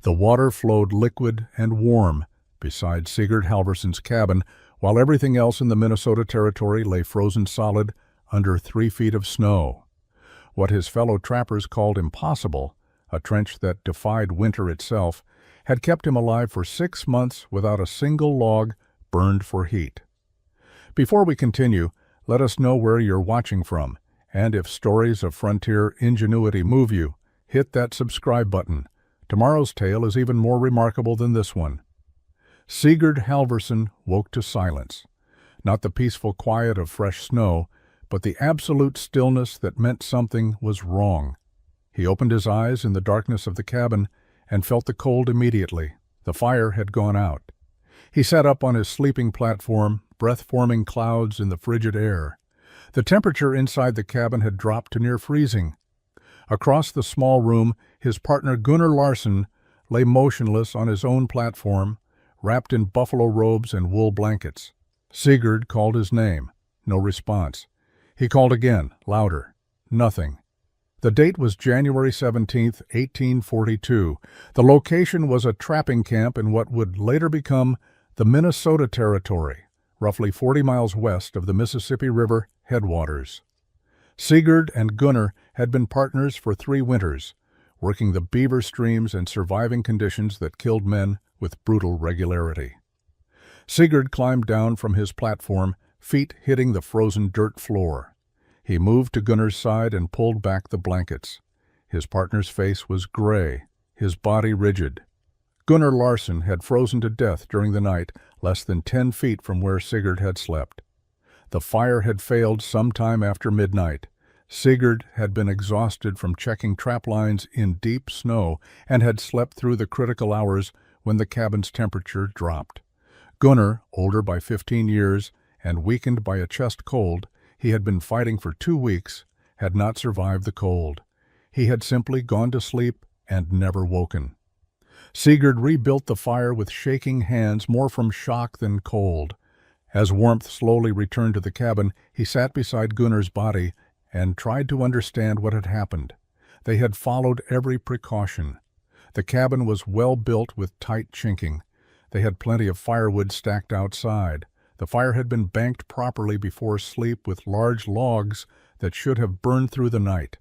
The water flowed liquid and warm beside Sigurd Halvorsson's cabin, while everything else in the Minnesota Territory lay frozen solid under 3 feet of snow. What his fellow trappers called impossible, a trench that defied winter itself, had kept him alive for 6 months without a single log burned for heat. Before we continue, let us know where you're watching from, and if stories of frontier ingenuity move you, hit that subscribe button. Tomorrow's tale is even more remarkable than this one. Sigurd Halvorsson woke to silence, not the peaceful quiet of fresh snow, but the absolute stillness that meant something was wrong. He opened his eyes in the darkness of the cabin and felt the cold immediately. The fire had gone out. He sat up on his sleeping platform, breath-forming clouds in the frigid air. The temperature inside the cabin had dropped to near freezing. Across the small room, his partner Gunnar Larsson lay motionless on his own platform, wrapped in buffalo robes and wool blankets. Sigurd called his name. No response. He called again, louder. Nothing. The date was January 17, 1842. The location was a trapping camp in what would later become the Minnesota Territory, roughly 40 miles west of the Mississippi River headwaters. Sigurd and Gunnar had been partners for 3 winters, working the beaver streams and surviving conditions that killed men with brutal regularity. Sigurd climbed down from his platform, feet hitting the frozen dirt floor. He moved to Gunnar's side and pulled back the blankets. His partner's face was gray, his body rigid. Gunnar Larsson had frozen to death during the night, less than 10 feet from where Sigurd had slept. The fire had failed sometime after midnight. Sigurd had been exhausted from checking trap lines in deep snow and had slept through the critical hours when the cabin's temperature dropped. Gunnar, older by 15 years and weakened by a chest cold, he had been fighting for 2 weeks, had not survived the cold. He had simply gone to sleep and never woken. Sigurd rebuilt the fire with shaking hands, more from shock than cold. As warmth slowly returned to the cabin, he sat beside Gunnar's body and tried to understand what had happened. They had followed every precaution. The cabin was well built with tight chinking. They had plenty of firewood stacked outside. The fire had been banked properly before sleep with large logs that should have burned through the night.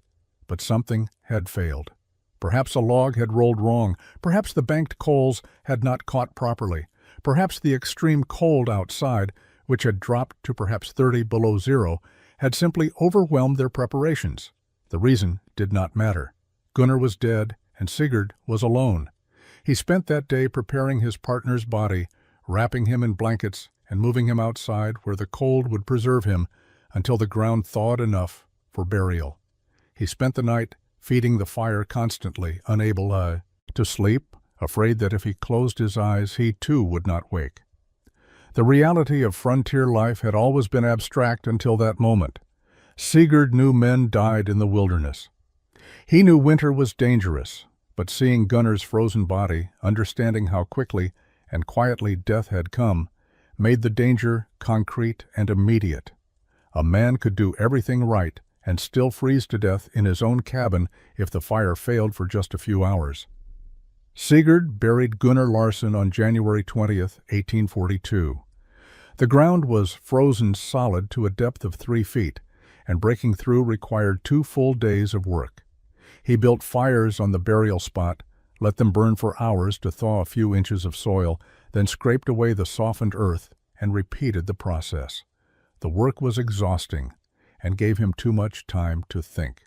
But something had failed. Perhaps a log had rolled wrong. Perhaps the banked coals had not caught properly. Perhaps the extreme cold outside, which had dropped to perhaps 30 below zero, had simply overwhelmed their preparations. The reason did not matter. Gunnar was dead, and Sigurd was alone. He spent that day preparing his partner's body, wrapping him in blankets, and moving him outside where the cold would preserve him until the ground thawed enough for burial. He spent the night feeding the fire constantly, unable to sleep, afraid that if he closed his eyes, he too would not wake. The reality of frontier life had always been abstract until that moment. Sigurd knew men died in the wilderness. He knew winter was dangerous, but seeing Gunnar's frozen body, understanding how quickly and quietly death had come, made the danger concrete and immediate. A man could do everything right and still freeze to death in his own cabin if the fire failed for just a few hours. Sigurd buried Gunnar Larsson on January 20th, 1842. The ground was frozen solid to a depth of 3 feet, and breaking through required 2 full days of work. He built fires on the burial spot, let them burn for hours to thaw a few inches of soil, then scraped away the softened earth and repeated the process. The work was exhausting and gave him too much time to think.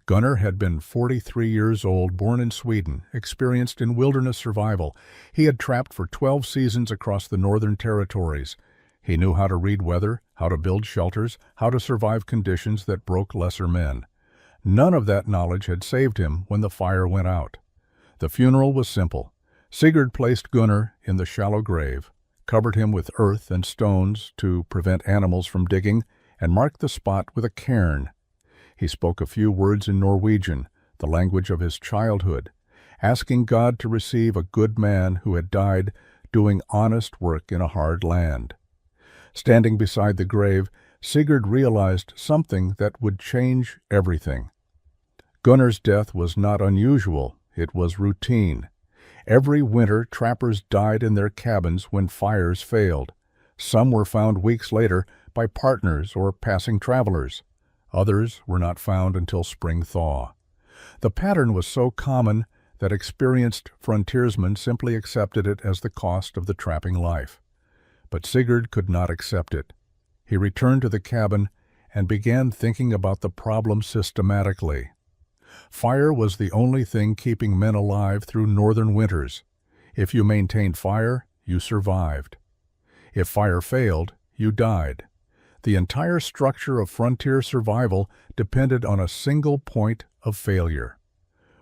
Gunnar had been 43 years old, born in Sweden, experienced in wilderness survival. He had trapped for 12 seasons across the northern territories. He knew how to read weather, how to build shelters, how to survive conditions that broke lesser men. None of that knowledge had saved him when the fire went out. The funeral was simple. Sigurd placed Gunnar in the shallow grave, covered him with earth and stones to prevent animals from digging, and marked the spot with a cairn. He spoke a few words in Norwegian, the language of his childhood, asking God to receive a good man who had died doing honest work in a hard land. Standing beside the grave, Sigurd realized something that would change everything. Gunnar's death was not unusual. it was routine. Every winter, trappers died in their cabins when fires failed. Some were found weeks later by partners or passing travelers. Others were not found until spring thaw. The pattern was so common that experienced frontiersmen simply accepted it as the cost of the trapping life. But Sigurd could not accept it. He returned to the cabin and began thinking about the problem systematically. Fire was the only thing keeping men alive through northern winters. If you maintained fire, you survived. If fire failed, you died. The entire structure of frontier survival depended on a single point of failure.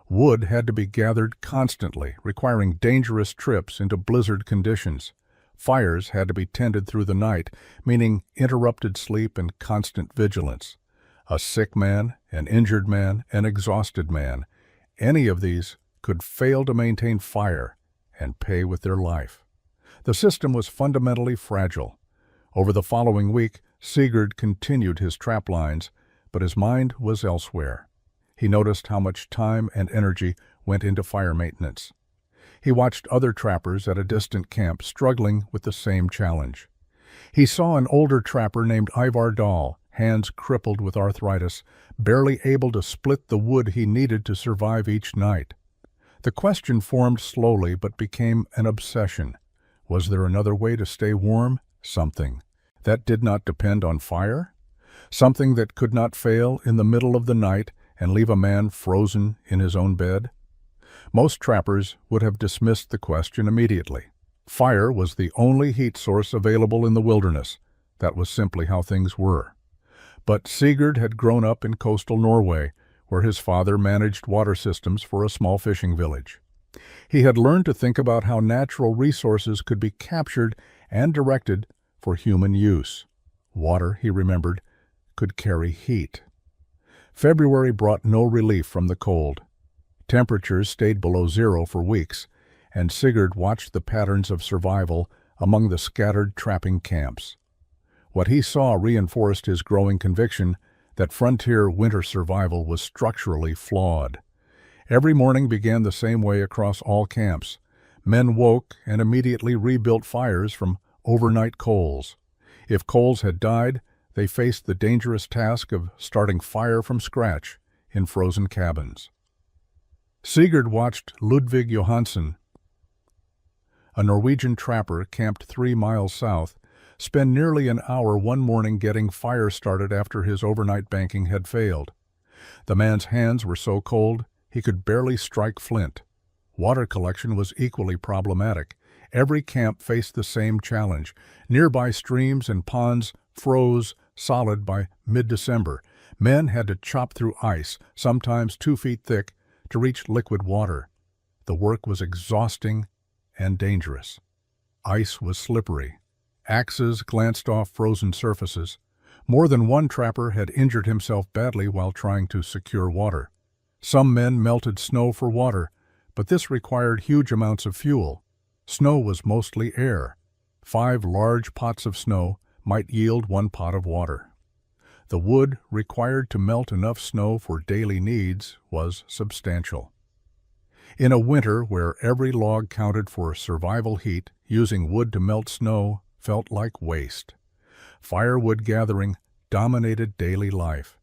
Wood had to be gathered constantly, requiring dangerous trips into blizzard conditions. Fires had to be tended through the night, meaning interrupted sleep and constant vigilance. A sick man, an injured man, an exhausted man, any of these could fail to maintain fire and pay with their life. The system was fundamentally fragile. Over the following week, Sigurd continued his trap lines, but his mind was elsewhere. He noticed how much time and energy went into fire maintenance. He watched other trappers at a distant camp struggling with the same challenge. He saw an older trapper named Ivar Dahl, hands crippled with arthritis, barely able to split the wood he needed to survive each night. The question formed slowly but became an obsession. Was there another way to stay warm? Something that did not depend on fire? Something that could not fail in the middle of the night and leave a man frozen in his own bed? Most trappers would have dismissed the question immediately. Fire was the only heat source available in the wilderness. That was simply how things were. But Sigurd had grown up in coastal Norway, where his father managed water systems for a small fishing village. He had learned to think about how natural resources could be captured and directed for human use. Water, he remembered, could carry heat. February brought no relief from the cold. Temperatures stayed below zero for weeks, and Sigurd watched the patterns of survival among the scattered trapping camps. What he saw reinforced his growing conviction that frontier winter survival was structurally flawed. Every morning began the same way across all camps. Men woke and immediately rebuilt fires from overnight coals. If coals had died, they faced the dangerous task of starting fire from scratch in frozen cabins. Sigurd watched Ludvig Johansen, a Norwegian trapper camped 3 miles south, spend nearly an hour one morning getting fire started after his overnight banking had failed. The man's hands were so cold he could barely strike flint. Water collection was equally problematic. Every camp faced the same challenge. Nearby streams and ponds froze solid by mid-December. Men had to chop through ice, sometimes 2 feet thick, to reach liquid water. The work was exhausting and dangerous. Ice was slippery. Axes glanced off frozen surfaces. More than one trapper had injured himself badly while trying to secure water. Some men melted snow for water, but this required huge amounts of fuel. Snow was mostly air. 5 large pots of snow might yield 1 pot of water. The wood required to melt enough snow for daily needs was substantial. In a winter where every log counted for survival heat, using wood to melt snow felt like waste. Firewood gathering dominated daily life.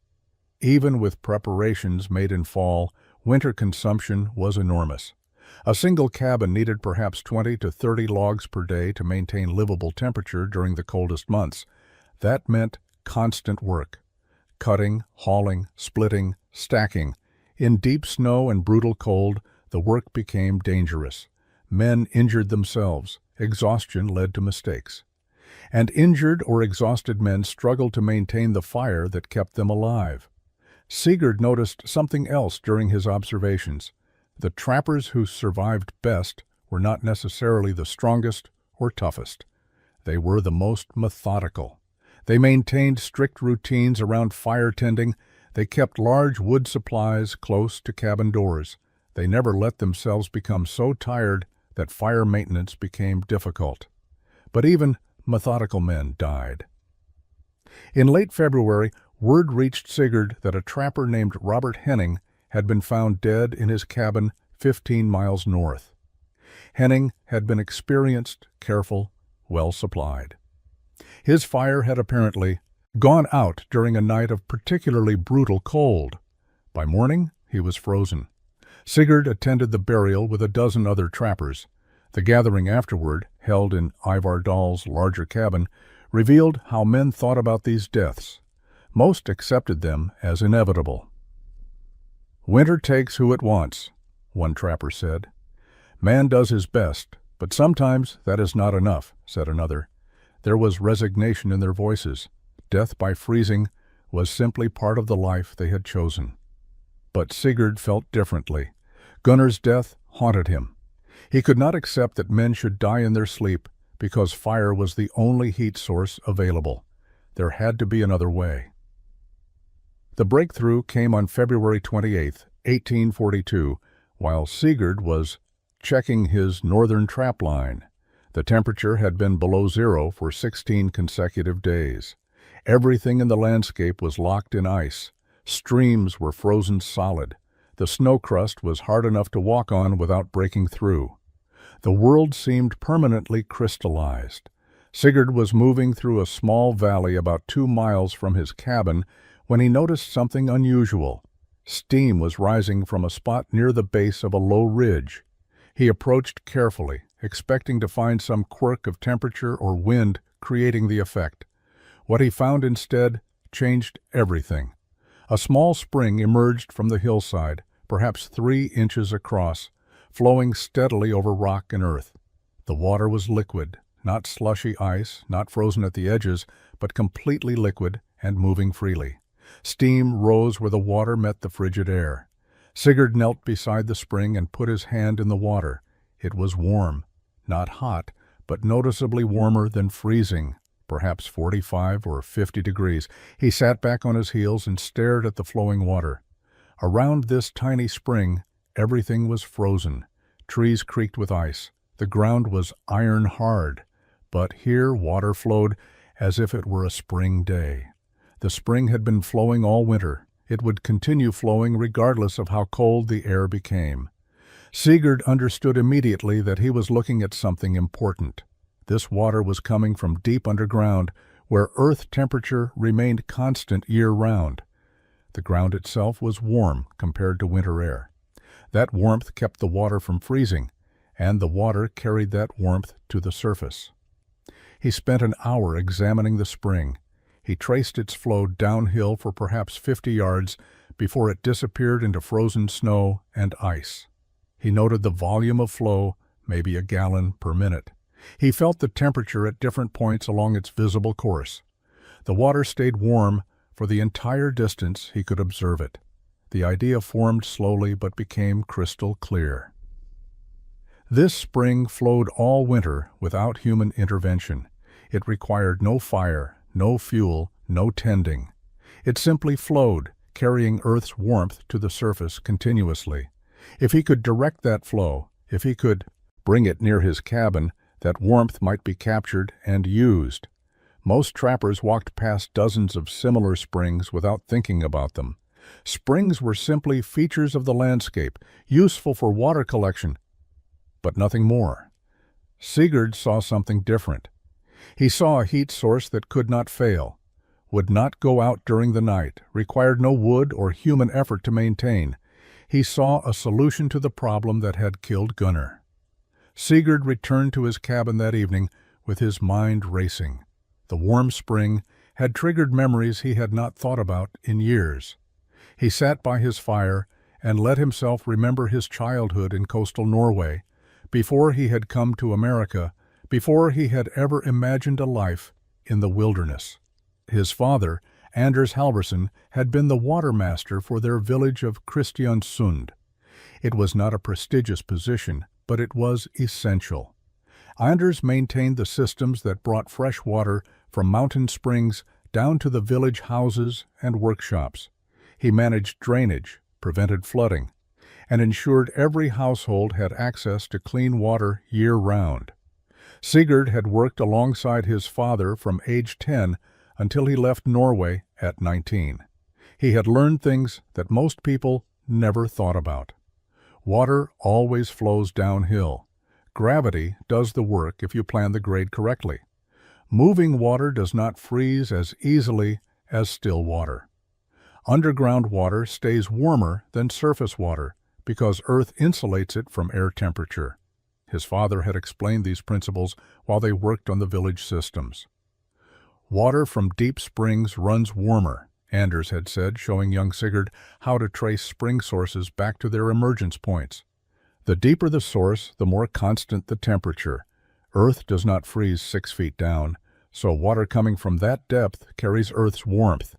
Even with preparations made in fall, winter consumption was enormous. A single cabin needed perhaps 20 to 30 logs per day to maintain livable temperature during the coldest months. That meant constant work. Cutting, hauling, splitting, stacking. In deep snow and brutal cold, the work became dangerous. Men injured themselves. Exhaustion led to mistakes. And injured or exhausted men struggled to maintain the fire that kept them alive. Sigurd noticed something else during his observations. The trappers who survived best were not necessarily the strongest or toughest. They were the most methodical. They maintained strict routines around fire tending. They kept large wood supplies close to cabin doors. They never let themselves become so tired that fire maintenance became difficult. But even methodical men died. In late February, word reached Sigurd that a trapper named Robert Henning had been found dead in his cabin 15 miles north. Henning had been experienced, careful, well supplied. His fire had apparently gone out during a night of particularly brutal cold. By morning, he was frozen. Sigurd attended the burial with a dozen other trappers. The gathering afterward, held in Ivar Dahl's larger cabin, revealed how men thought about these deaths. Most accepted them as inevitable. "Winter takes who it wants," one trapper said. "Man does his best, but sometimes that is not enough," said another. There was resignation in their voices. Death by freezing was simply part of the life they had chosen. But Sigurd felt differently. Gunnar's death haunted him. He could not accept that men should die in their sleep because fire was the only heat source available. There had to be another way. The breakthrough came on February 28, 1842, while Sigurd was checking his northern trap line. The temperature had been below zero for 16 consecutive days. Everything in the landscape was locked in ice. Streams were frozen solid. The snow crust was hard enough to walk on without breaking through. The world seemed permanently crystallized. Sigurd was moving through a small valley about 2 miles from his cabin when he noticed something unusual. Steam was rising from a spot near the base of a low ridge. He approached carefully, expecting to find some quirk of temperature or wind creating the effect. What he found instead changed everything. A small spring emerged from the hillside, perhaps 3 inches across, flowing steadily over rock and earth. The water was liquid, not slushy ice, not frozen at the edges, but completely liquid and moving freely. Steam rose where the water met the frigid air. Sigurd knelt beside the spring and put his hand in the water. It was warm, not hot, but noticeably warmer than freezing, perhaps 45 or 50 degrees. He sat back on his heels and stared at the flowing water. Around this tiny spring, everything was frozen. Trees creaked with ice. The ground was iron hard. But here water flowed as if it were a spring day. The spring had been flowing all winter. It would continue flowing regardless of how cold the air became. Sigurd understood immediately that he was looking at something important. This water was coming from deep underground, where earth temperature remained constant year-round. The ground itself was warm compared to winter air. That warmth kept the water from freezing, and the water carried that warmth to the surface. He spent an hour examining the spring. He traced its flow downhill for perhaps 50 yards before it disappeared into frozen snow and ice. He noted the volume of flow, maybe a gallon per minute. He felt the temperature at different points along its visible course. The water stayed warm for the entire distance he could observe it. The idea formed slowly but became crystal clear. This spring flowed all winter without human intervention. It required no fire, no fuel, no tending. It simply flowed, carrying Earth's warmth to the surface continuously. If he could direct that flow, if he could bring it near his cabin, that warmth might be captured and used. Most trappers walked past dozens of similar springs without thinking about them. Springs were simply features of the landscape, useful for water collection, but nothing more. Sigurd saw something different. He saw a heat source that could not fail, would not go out during the night, required no wood or human effort to maintain. He saw a solution to the problem that had killed Gunnar. Sigurd returned to his cabin that evening with his mind racing. The warm spring had triggered memories he had not thought about in years. He sat by his fire and let himself remember his childhood in coastal Norway, before he had come to America, before he had ever imagined a life in the wilderness. His father, Anders Halvorsen, had been the watermaster for their village of Kristiansund. It was not a prestigious position, but it was essential. Anders maintained the systems that brought fresh water from mountain springs down to the village houses and workshops. He managed drainage, prevented flooding, and ensured every household had access to clean water year-round. Sigurd had worked alongside his father from age 10 until he left Norway at 19. He had learned things that most people never thought about. Water always flows downhill. Gravity does the work if you plan the grade correctly. Moving water does not freeze as easily as still water. Underground water stays warmer than surface water because Earth insulates it from air temperature. His father had explained these principles while they worked on the village systems. Water from deep springs runs warmer, Anders had said, showing young Sigurd how to trace spring sources back to their emergence points. The deeper the source, the more constant the temperature. Earth does not freeze 6 feet down, so water coming from that depth carries Earth's warmth.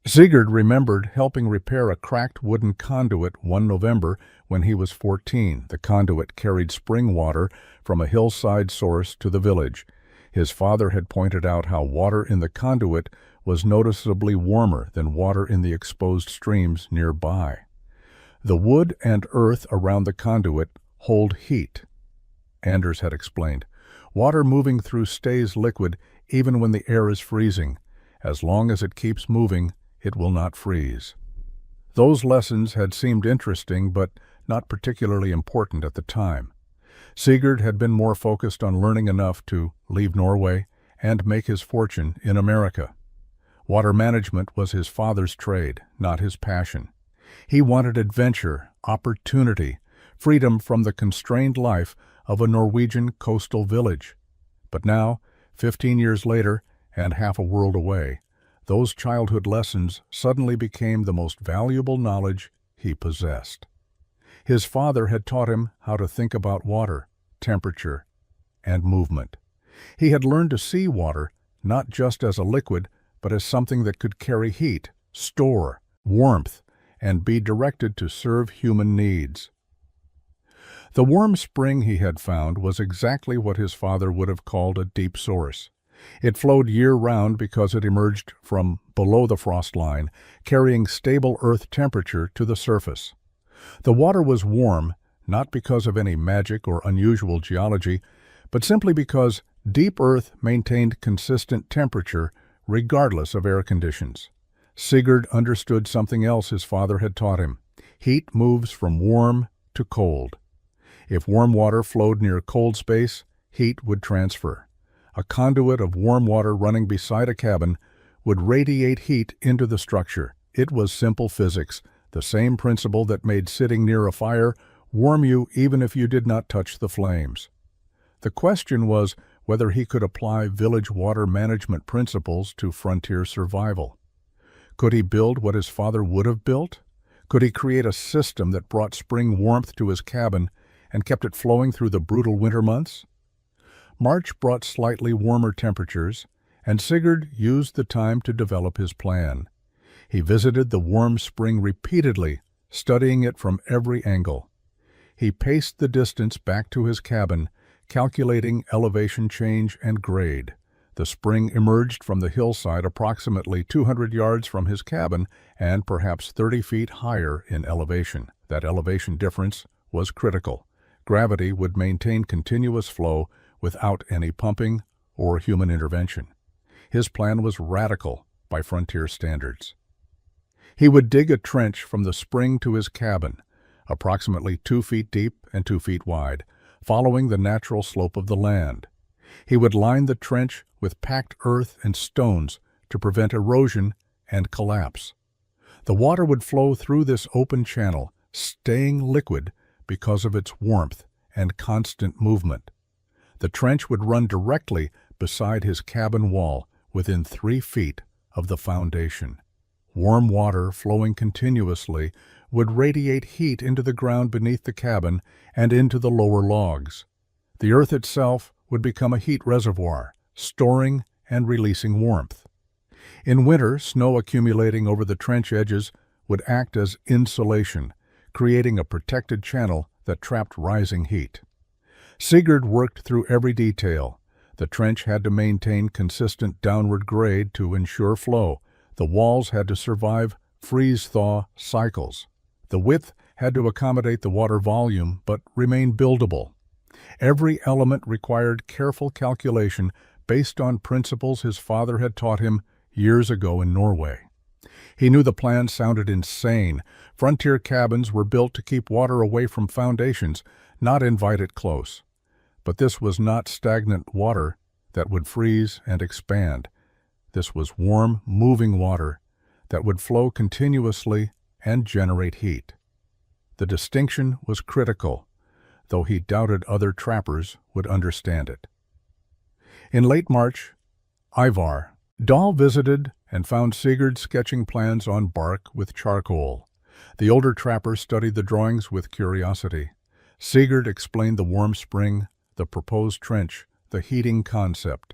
Sigurd remembered helping repair a cracked wooden conduit one November when he was 14. The conduit carried spring water from a hillside source to the village. His father had pointed out how water in the conduit was noticeably warmer than water in the exposed streams nearby. The wood and earth around the conduit hold heat, Anders had explained. Water moving through stays liquid even when the air is freezing. As long as it keeps moving, it will not freeze. Those lessons had seemed interesting but not particularly important at the time. Sigurd had been more focused on learning enough to leave Norway and make his fortune in America. Water management was his father's trade, not his passion. He wanted adventure, opportunity, freedom from the constrained life of a Norwegian coastal village. But now, 15 years later and half a world away, those childhood lessons suddenly became the most valuable knowledge he possessed. His father had taught him how to think about water, temperature, and movement. He had learned to see water not just as a liquid, but as something that could carry heat, store warmth, and be directed to serve human needs. The warm spring he had found was exactly what his father would have called a deep source. It flowed year-round because it emerged from below the frost line, carrying stable earth temperature to the surface. The water was warm, not because of any magic or unusual geology, but simply because deep earth maintained consistent temperature regardless of air conditions. Sigurd understood something else his father had taught him. Heat moves from warm to cold. If warm water flowed near cold space, heat would transfer. A conduit of warm water running beside a cabin would radiate heat into the structure. It was simple physics, the same principle that made sitting near a fire warm you even if you did not touch the flames. The question was whether he could apply village water management principles to frontier survival. Could he build what his father would have built? Could he create a system that brought spring warmth to his cabin and kept it flowing through the brutal winter months? March brought slightly warmer temperatures, and Sigurd used the time to develop his plan. He visited the warm spring repeatedly, studying it from every angle. He paced the distance back to his cabin, calculating elevation change and grade. The spring emerged from the hillside approximately 200 yards from his cabin and perhaps 30 feet higher in elevation. That elevation difference was critical. Gravity would maintain continuous flow without any pumping or human intervention. His plan was radical by frontier standards. He would dig a trench from the spring to his cabin, approximately 2 feet deep and 2 feet wide, following the natural slope of the land. He would line the trench with packed earth and stones to prevent erosion and collapse. The water would flow through this open channel, staying liquid because of its warmth and constant movement. The trench would run directly beside his cabin wall, within 3 feet of the foundation. Warm water flowing continuously would radiate heat into the ground beneath the cabin and into the lower logs. The earth itself would become a heat reservoir, storing and releasing warmth. In winter, snow accumulating over the trench edges would act as insulation, creating a protected channel that trapped rising heat. Sigurd worked through every detail. The trench had to maintain consistent downward grade to ensure flow. The walls had to survive freeze-thaw cycles. The width had to accommodate the water volume but remain buildable. Every element required careful calculation based on principles his father had taught him years ago in Norway. He knew the plan sounded insane. Frontier cabins were built to keep water away from foundations, not invite it close. But this was not stagnant water that would freeze and expand. This was warm, moving water that would flow continuously and generate heat. The distinction was critical, though he doubted other trappers would understand it. In late March, Ivar Dahl visited and found Sigurd sketching plans on bark with charcoal. The older trapper studied the drawings with curiosity. Sigurd explained the warm spring, the proposed trench, the heating concept.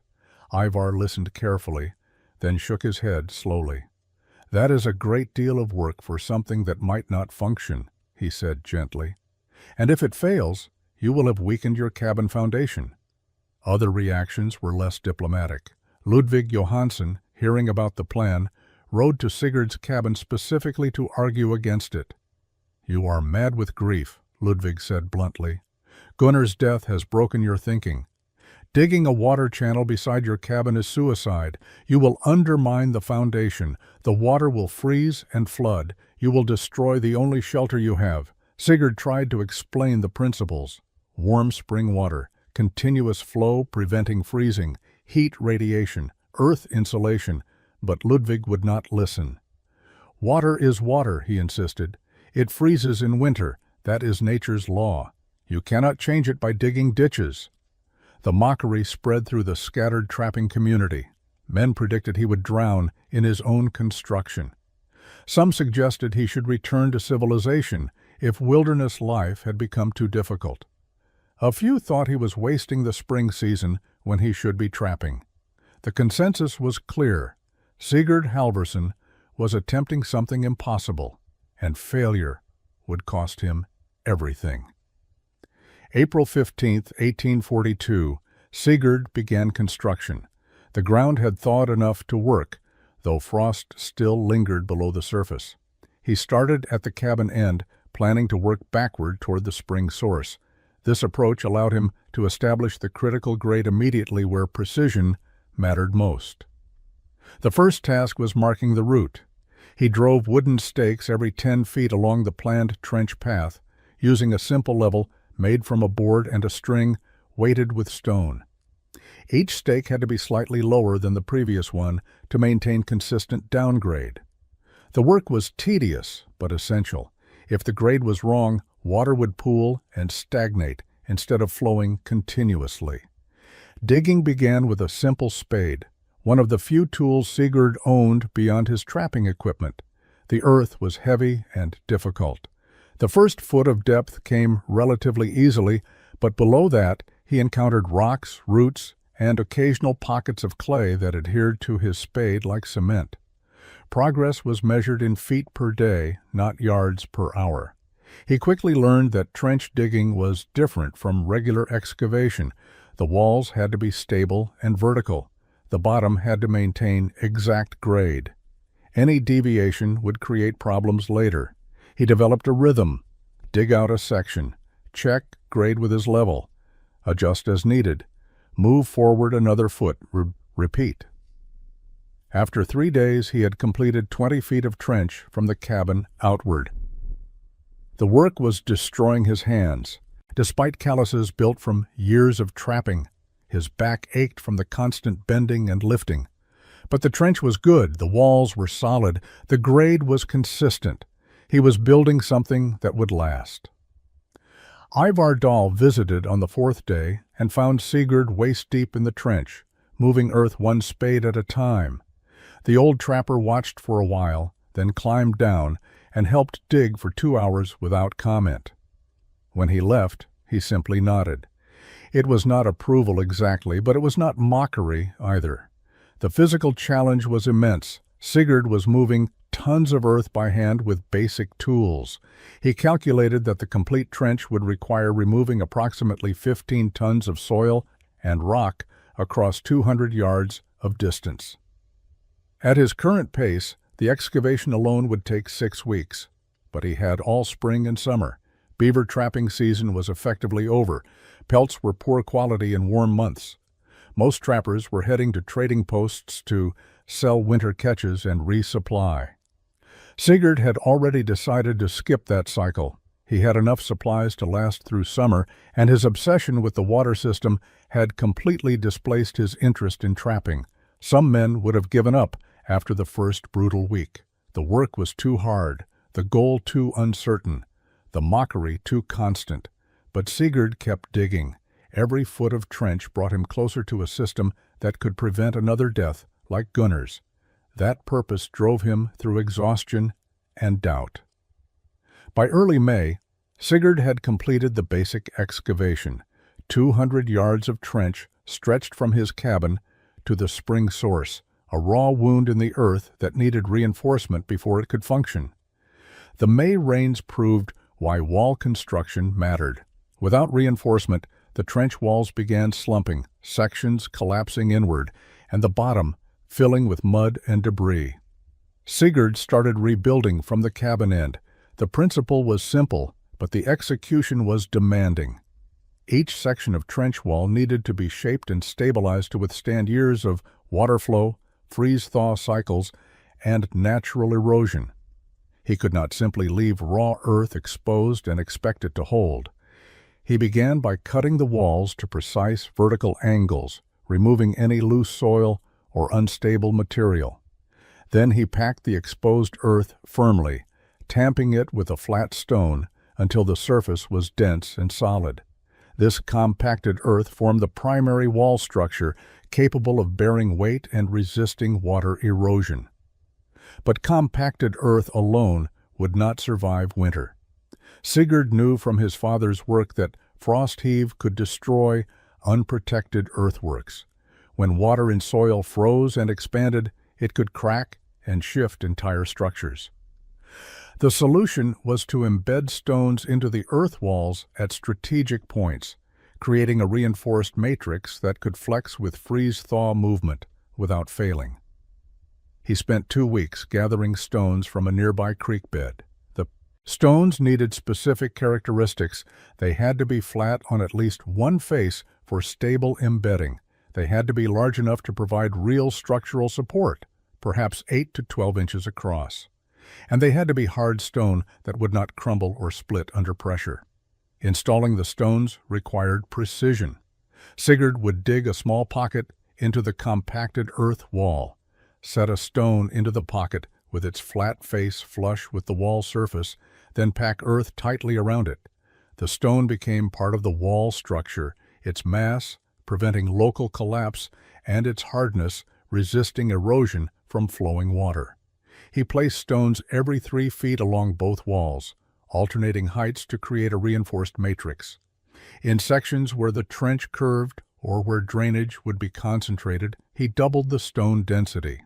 Ivar listened carefully, then shook his head slowly. "That is a great deal of work for something that might not function," he said gently. "And if it fails, you will have weakened your cabin foundation." Other reactions were less diplomatic. Ludvig Johansson, hearing about the plan, rode to Sigurd's cabin specifically to argue against it. "You are mad with grief," Ludvig said bluntly. "Gunnar's death has broken your thinking. Digging a water channel beside your cabin is suicide. You will undermine the foundation. The water will freeze and flood. You will destroy the only shelter you have." Sigurd tried to explain the principles. Warm spring water, continuous flow preventing freezing, heat radiation, earth insulation, but Ludvig would not listen. "Water is water," he insisted. "It freezes in winter. That is nature's law. You cannot change it by digging ditches." The mockery spread through the scattered trapping community. Men predicted he would drown in his own construction. Some suggested he should return to civilization if wilderness life had become too difficult. A few thought he was wasting the spring season when he should be trapping. The consensus was clear. Sigurd Halvorsen was attempting something impossible, and failure would cost him everything. April 15, 1842, Sigurd began construction. The ground had thawed enough to work, though frost still lingered below the surface. He started at the cabin end, planning to work backward toward the spring source. This approach allowed him to establish the critical grade immediately where precision mattered most. The first task was marking the route. He drove wooden stakes every 10 feet along the planned trench path, using a simple level made from a board and a string weighted with stone. Each stake had to be slightly lower than the previous one to maintain consistent downgrade. The work was tedious but essential. If the grade was wrong, water would pool and stagnate instead of flowing continuously. Digging began with a simple spade, one of the few tools Sigurd owned beyond his trapping equipment. The earth was heavy and difficult. The first foot of depth came relatively easily, but below that he encountered rocks, roots, and occasional pockets of clay that adhered to his spade like cement. Progress was measured in feet per day, not yards per hour. He quickly learned that trench digging was different from regular excavation. The walls had to be stable and vertical. The bottom had to maintain exact grade. Any deviation would create problems later. He developed a rhythm: dig out a section, check grade with his level, adjust as needed, move forward another foot, repeat. After 3 days, he had completed 20 feet of trench from the cabin outward. The work was destroying his hands. Despite calluses built from years of trapping, his back ached from the constant bending and lifting. But the trench was good, the walls were solid, the grade was consistent. He was building something that would last. Ivar Dahl visited on the 4th day and found Sigurd waist-deep in the trench, moving earth one spade at a time. The old trapper watched for a while, then climbed down and helped dig for 2 hours without comment. When he left, he simply nodded. It was not approval exactly, but it was not mockery either. The physical challenge was immense. Sigurd was moving tons of earth by hand with basic tools. He calculated that the complete trench would require removing approximately 15 tons of soil and rock across 200 yards of distance. At his current pace, the excavation alone would take 6 weeks, but he had all spring and summer. Beaver trapping season was effectively over. Pelts were poor quality in warm months. Most trappers were heading to trading posts to sell winter catches, and resupply. Sigurd had already decided to skip that cycle. He had enough supplies to last through summer, and his obsession with the water system had completely displaced his interest in trapping. Some men would have given up after the first brutal week. The work was too hard, the goal too uncertain, the mockery too constant. But Sigurd kept digging. Every foot of trench brought him closer to a system that could prevent another death like Gunnar's. That purpose drove him through exhaustion and doubt. By early May, Sigurd had completed the basic excavation. 200 yards of trench stretched from his cabin to the spring source, a raw wound in the earth that needed reinforcement before it could function. The May rains proved why wall construction mattered. Without reinforcement, the trench walls began slumping, sections collapsing inward, and the bottom filling with mud and debris. Sigurd started rebuilding from the cabin end. The principle was simple, but the execution was demanding. Each section of trench wall needed to be shaped and stabilized to withstand years of water flow, freeze-thaw cycles, and natural erosion. He could not simply leave raw earth exposed and expect it to hold. He began by cutting the walls to precise vertical angles, removing any loose soil or unstable material. Then he packed the exposed earth firmly, tamping it with a flat stone until the surface was dense and solid. This compacted earth formed the primary wall structure, capable of bearing weight and resisting water erosion. But compacted earth alone would not survive winter. Sigurd knew from his father's work that frost heave could destroy unprotected earthworks. When water in soil froze and expanded, it could crack and shift entire structures. The solution was to embed stones into the earth walls at strategic points, creating a reinforced matrix that could flex with freeze-thaw movement without failing. He spent 2 weeks gathering stones from a nearby creek bed. The stones needed specific characteristics. They had to be flat on at least one face for stable embedding. They had to be large enough to provide real structural support, perhaps 8 to 12 inches across. And they had to be hard stone that would not crumble or split under pressure. Installing the stones required precision. Sigurd would dig a small pocket into the compacted earth wall, set a stone into the pocket with its flat face flush with the wall surface, then pack earth tightly around it. The stone became part of the wall structure, its mass preventing local collapse and its hardness resisting erosion from flowing water. He placed stones every 3 feet along both walls, alternating heights to create a reinforced matrix. In sections where the trench curved or where drainage would be concentrated, he doubled the stone density.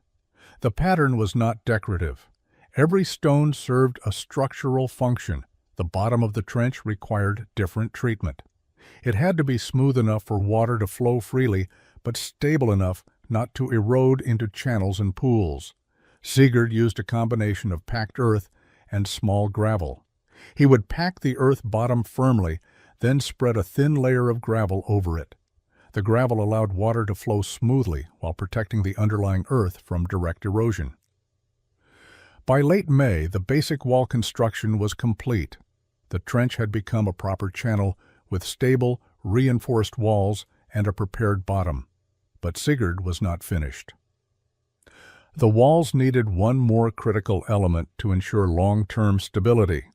The pattern was not decorative. Every stone served a structural function. The bottom of the trench required different treatment. It had to be smooth enough for water to flow freely, but stable enough not to erode into channels and pools. Sigurd used a combination of packed earth and small gravel. He would pack the earth bottom firmly, then spread a thin layer of gravel over it. The gravel allowed water to flow smoothly while protecting the underlying earth from direct erosion. By late May, the basic wall construction was complete. The trench had become a proper channel with stable, reinforced walls and a prepared bottom. But Sigurd was not finished. The walls needed one more critical element to ensure long-term stability.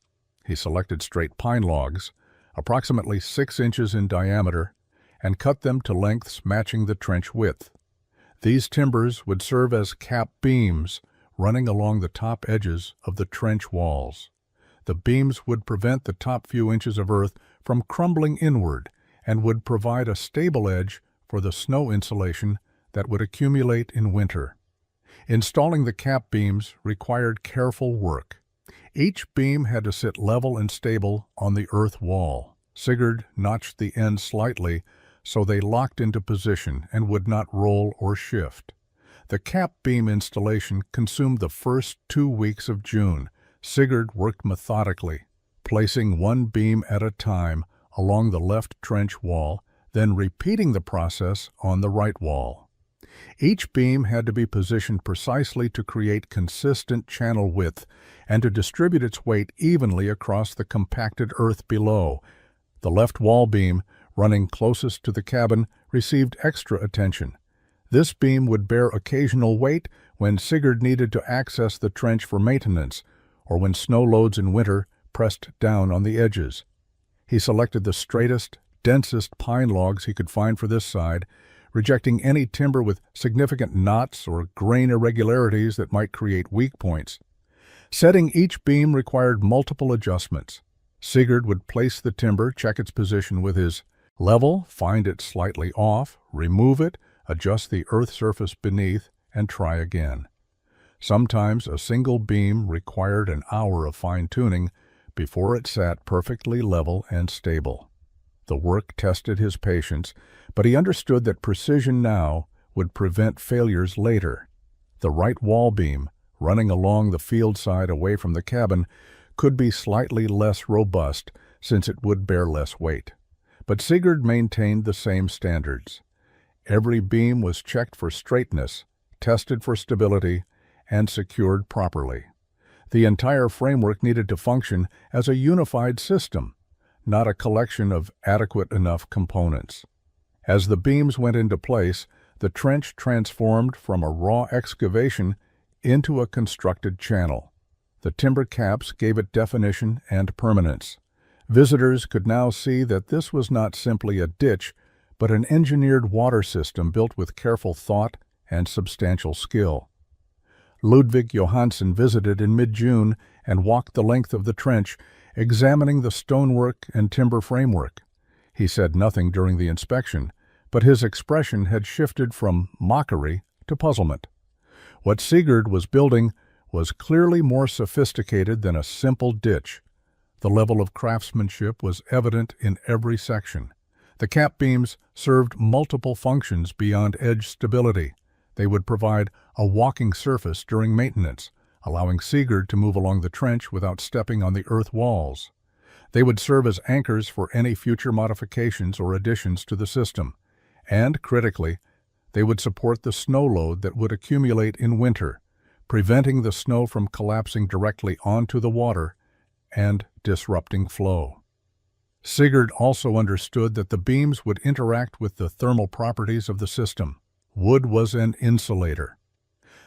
He selected straight pine logs, approximately 6 inches in diameter, and cut them to lengths matching the trench width. These timbers would serve as cap beams running along the top edges of the trench walls. The beams would prevent the top few inches of earth from crumbling inward and would provide a stable edge for the snow insulation that would accumulate in winter. Installing the cap beams required careful work. Each beam had to sit level and stable on the earth wall. Sigurd notched the ends slightly so they locked into position and would not roll or shift. The cap beam installation consumed the first 2 weeks of June. Sigurd worked methodically, placing one beam at a time along the left trench wall, then repeating the process on the right wall. Each beam had to be positioned precisely to create consistent channel width and to distribute its weight evenly across the compacted earth below. The left wall beam, running closest to the cabin, received extra attention. This beam would bear occasional weight when Sigurd needed to access the trench for maintenance, or when snow loads in winter pressed down on the edges. He selected the straightest, densest pine logs he could find for this side, rejecting any timber with significant knots or grain irregularities that might create weak points. Setting each beam required multiple adjustments. Sigurd would place the timber, check its position with his level, find it slightly off, remove it, adjust the earth surface beneath, and try again. Sometimes a single beam required an hour of fine-tuning before it sat perfectly level and stable. The work tested his patience, but he understood that precision now would prevent failures later. The right wall beam, running along the field side away from the cabin, could be slightly less robust since it would bear less weight. But Sigurd maintained the same standards. Every beam was checked for straightness, tested for stability, and secured properly. The entire framework needed to function as a unified system, not a collection of adequate enough components. As the beams went into place, the trench transformed from a raw excavation into a constructed channel. The timber caps gave it definition and permanence. Visitors could now see that this was not simply a ditch, but an engineered water system built with careful thought and substantial skill. Ludvig Johansen visited in mid-June and walked the length of the trench, examining the stonework and timber framework. He said nothing during the inspection, but his expression had shifted from mockery to puzzlement. What Sigurd was building was clearly more sophisticated than a simple ditch. The level of craftsmanship was evident in every section. The cap beams served multiple functions beyond edge stability. They would provide a walking surface during maintenance, allowing Sigurd to move along the trench without stepping on the earth walls. They would serve as anchors for any future modifications or additions to the system. And, critically, they would support the snow load that would accumulate in winter, preventing the snow from collapsing directly onto the water and disrupting flow. Sigurd also understood that the beams would interact with the thermal properties of the system. Wood was an insulator.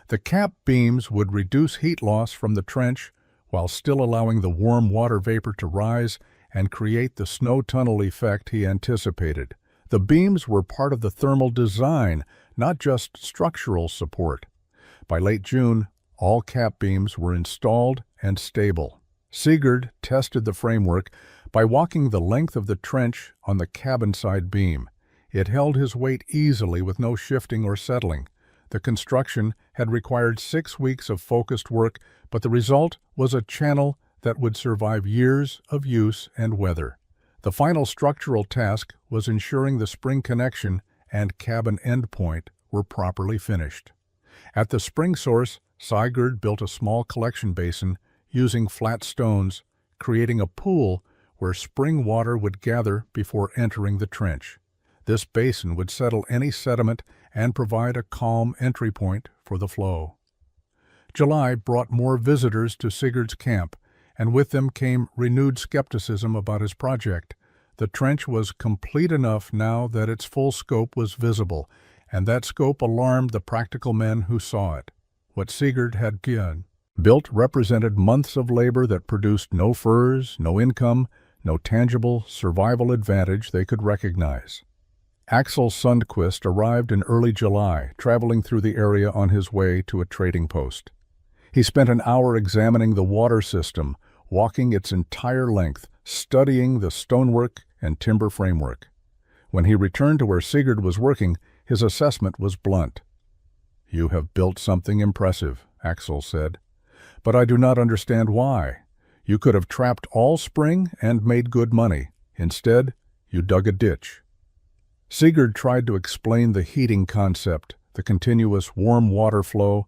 The cap beams would reduce heat loss from the trench while still allowing the warm water vapor to rise and create the snow tunnel effect he anticipated. The beams were part of the thermal design, not just structural support. By late June, all cap beams were installed and stable. Sigurd tested the framework by walking the length of the trench on the cabin side beam. It held his weight easily with no shifting or settling. The construction had required 6 weeks of focused work, but the result was a channel that would survive years of use and weather. The final structural task was ensuring the spring connection and cabin endpoint were properly finished. At the spring source, Sigurd built a small collection basin using flat stones, creating a pool where spring water would gather before entering the trench. This basin would settle any sediment and provide a calm entry point for the flow. July brought more visitors to Sigurd's camp, and with them came renewed skepticism about his project. The trench was complete enough now that its full scope was visible, and that scope alarmed the practical men who saw it. What Sigurd had built represented months of labor that produced no furs, no income, no tangible survival advantage they could recognize. Axel Sundquist arrived in early July, traveling through the area on his way to a trading post. He spent an hour examining the water system, walking its entire length, studying the stonework and timber framework. When he returned to where Sigurd was working, his assessment was blunt. "You have built something impressive," Axel said, "but I do not understand why. You could have trapped all spring and made good money. Instead, you dug a ditch." Sigurd tried to explain the heating concept, the continuous warm water flow,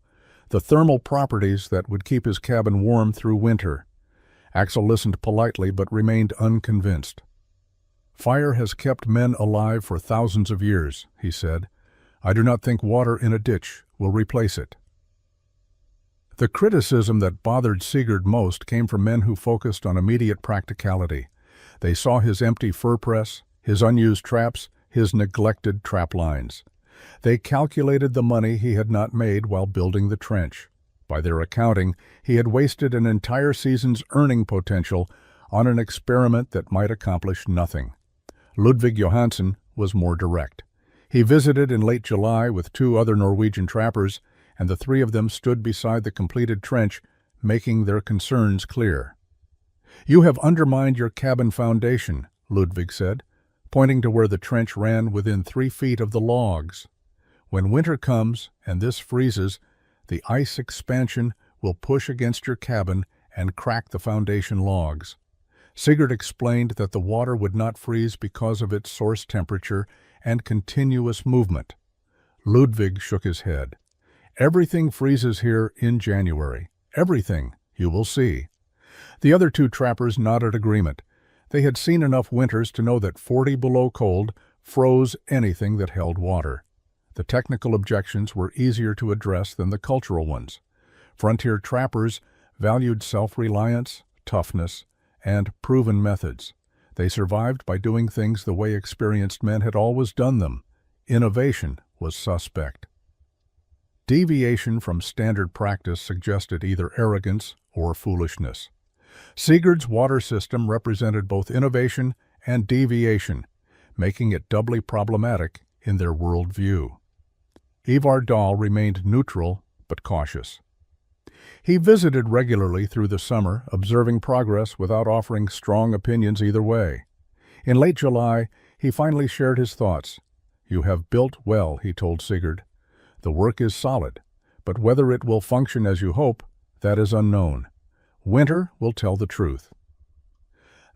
the thermal properties that would keep his cabin warm through winter. Axel listened politely but remained unconvinced. "Fire has kept men alive for thousands of years," he said, I do not think water in a ditch will replace it. The criticism that bothered Sigurd most came from men who focused on immediate practicality. They saw his empty fur press, his unused traps, his neglected trap lines. They calculated the money he had not made while building the trench. By their accounting, he had wasted an entire season's earning potential on an experiment that might accomplish nothing. Ludvig Johansen was more direct. He visited in late July with 2 other Norwegian trappers, and the 3 of them stood beside the completed trench, making their concerns clear. "You have undermined your cabin foundation," Ludvig said, pointing to where the trench ran within 3 feet of the logs. "When winter comes and this freezes, the ice expansion will push against your cabin and crack the foundation logs." Sigurd explained that the water would not freeze because of its source temperature and continuous movement. Ludvig shook his head. "Everything freezes here in January. Everything, you will see." The other 2 trappers nodded agreement. They had seen enough winters to know that 40 below cold froze anything that held water. The technical objections were easier to address than the cultural ones. Frontier trappers valued self-reliance, toughness, and proven methods. They survived by doing things the way experienced men had always done them. Innovation was suspect. Deviation from standard practice suggested either arrogance or foolishness. Sigurd's water system represented both innovation and deviation, making it doubly problematic in their worldview. Ivar Dahl remained neutral but cautious. He visited regularly through the summer, observing progress without offering strong opinions either way. In late July, he finally shared his thoughts. "You have built well," he told Sigurd. "The work is solid, but whether it will function as you hope, that is unknown. Winter will tell the truth."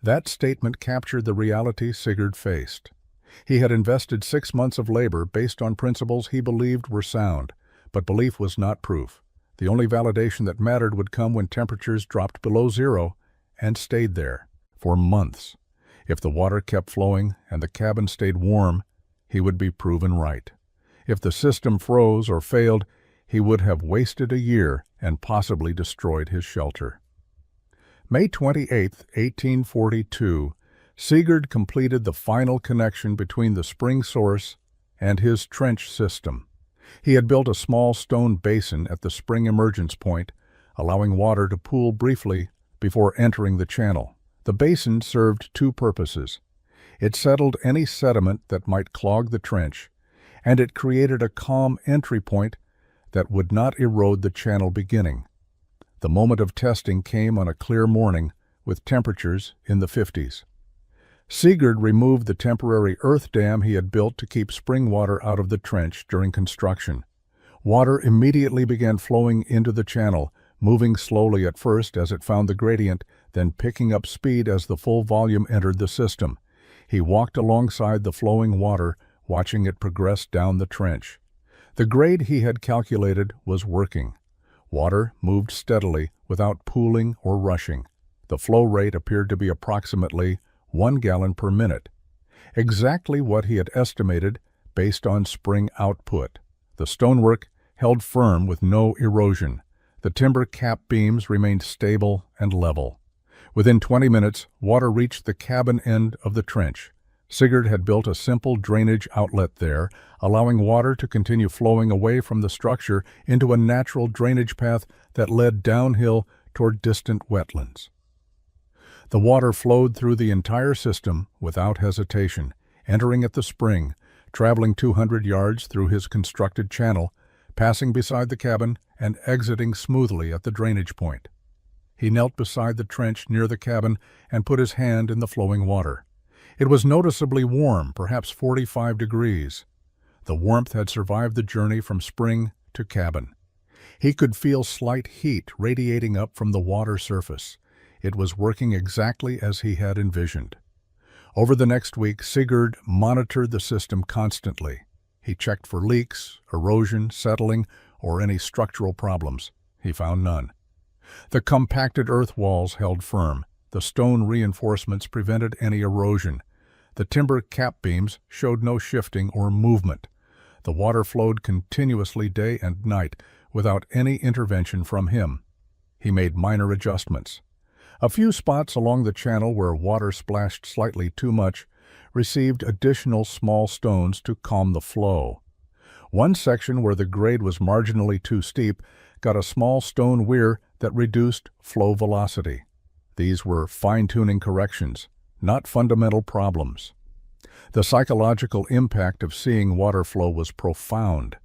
That statement captured the reality Sigurd faced. He had invested 6 months of labor based on principles he believed were sound, but belief was not proof. The only validation that mattered would come when temperatures dropped below 0 and stayed there for months. If the water kept flowing and the cabin stayed warm, he would be proven right. If the system froze or failed, he would have wasted a year and possibly destroyed his shelter. May 28, 1842, Sigurd completed the final connection between the spring source and his trench system. He had built a small stone basin at the spring emergence point, allowing water to pool briefly before entering the channel. The basin served 2 purposes. It settled any sediment that might clog the trench, and it created a calm entry point that would not erode the channel beginning. The moment of testing came on a clear morning with temperatures in the 50s. Sigurd removed the temporary earth dam he had built to keep spring water out of the trench during construction. Water immediately began flowing into the channel, moving slowly at first as it found the gradient, then picking up speed as the full volume entered the system. He walked alongside the flowing water, watching it progress down the trench. The grade he had calculated was working. Water moved steadily without pooling or rushing. The flow rate appeared to be approximately 1 gallon per minute, exactly what he had estimated based on spring output. The stonework held firm with no erosion. The timber cap beams remained stable and level. Within 20 minutes, water reached the cabin end of the trench. Sigurd had built a simple drainage outlet there, allowing water to continue flowing away from the structure into a natural drainage path that led downhill toward distant wetlands. The water flowed through the entire system without hesitation, entering at the spring, traveling 200 yards through his constructed channel, passing beside the cabin and exiting smoothly at the drainage point. He knelt beside the trench near the cabin and put his hand in the flowing water. It was noticeably warm, perhaps 45 degrees. The warmth had survived the journey from spring to cabin. He could feel slight heat radiating up from the water surface. It was working exactly as he had envisioned. Over the next week, Sigurd monitored the system constantly. He checked for leaks, erosion, settling, or any structural problems. He found none. The compacted earth walls held firm. The stone reinforcements prevented any erosion. The timber cap beams showed no shifting or movement. The water flowed continuously day and night without any intervention from him. He made minor adjustments. A few spots along the channel where water splashed slightly too much received additional small stones to calm the flow. One section where the grade was marginally too steep got a small stone weir that reduced flow velocity. These were fine-tuning corrections, not fundamental problems. The psychological impact of seeing water flow was profound.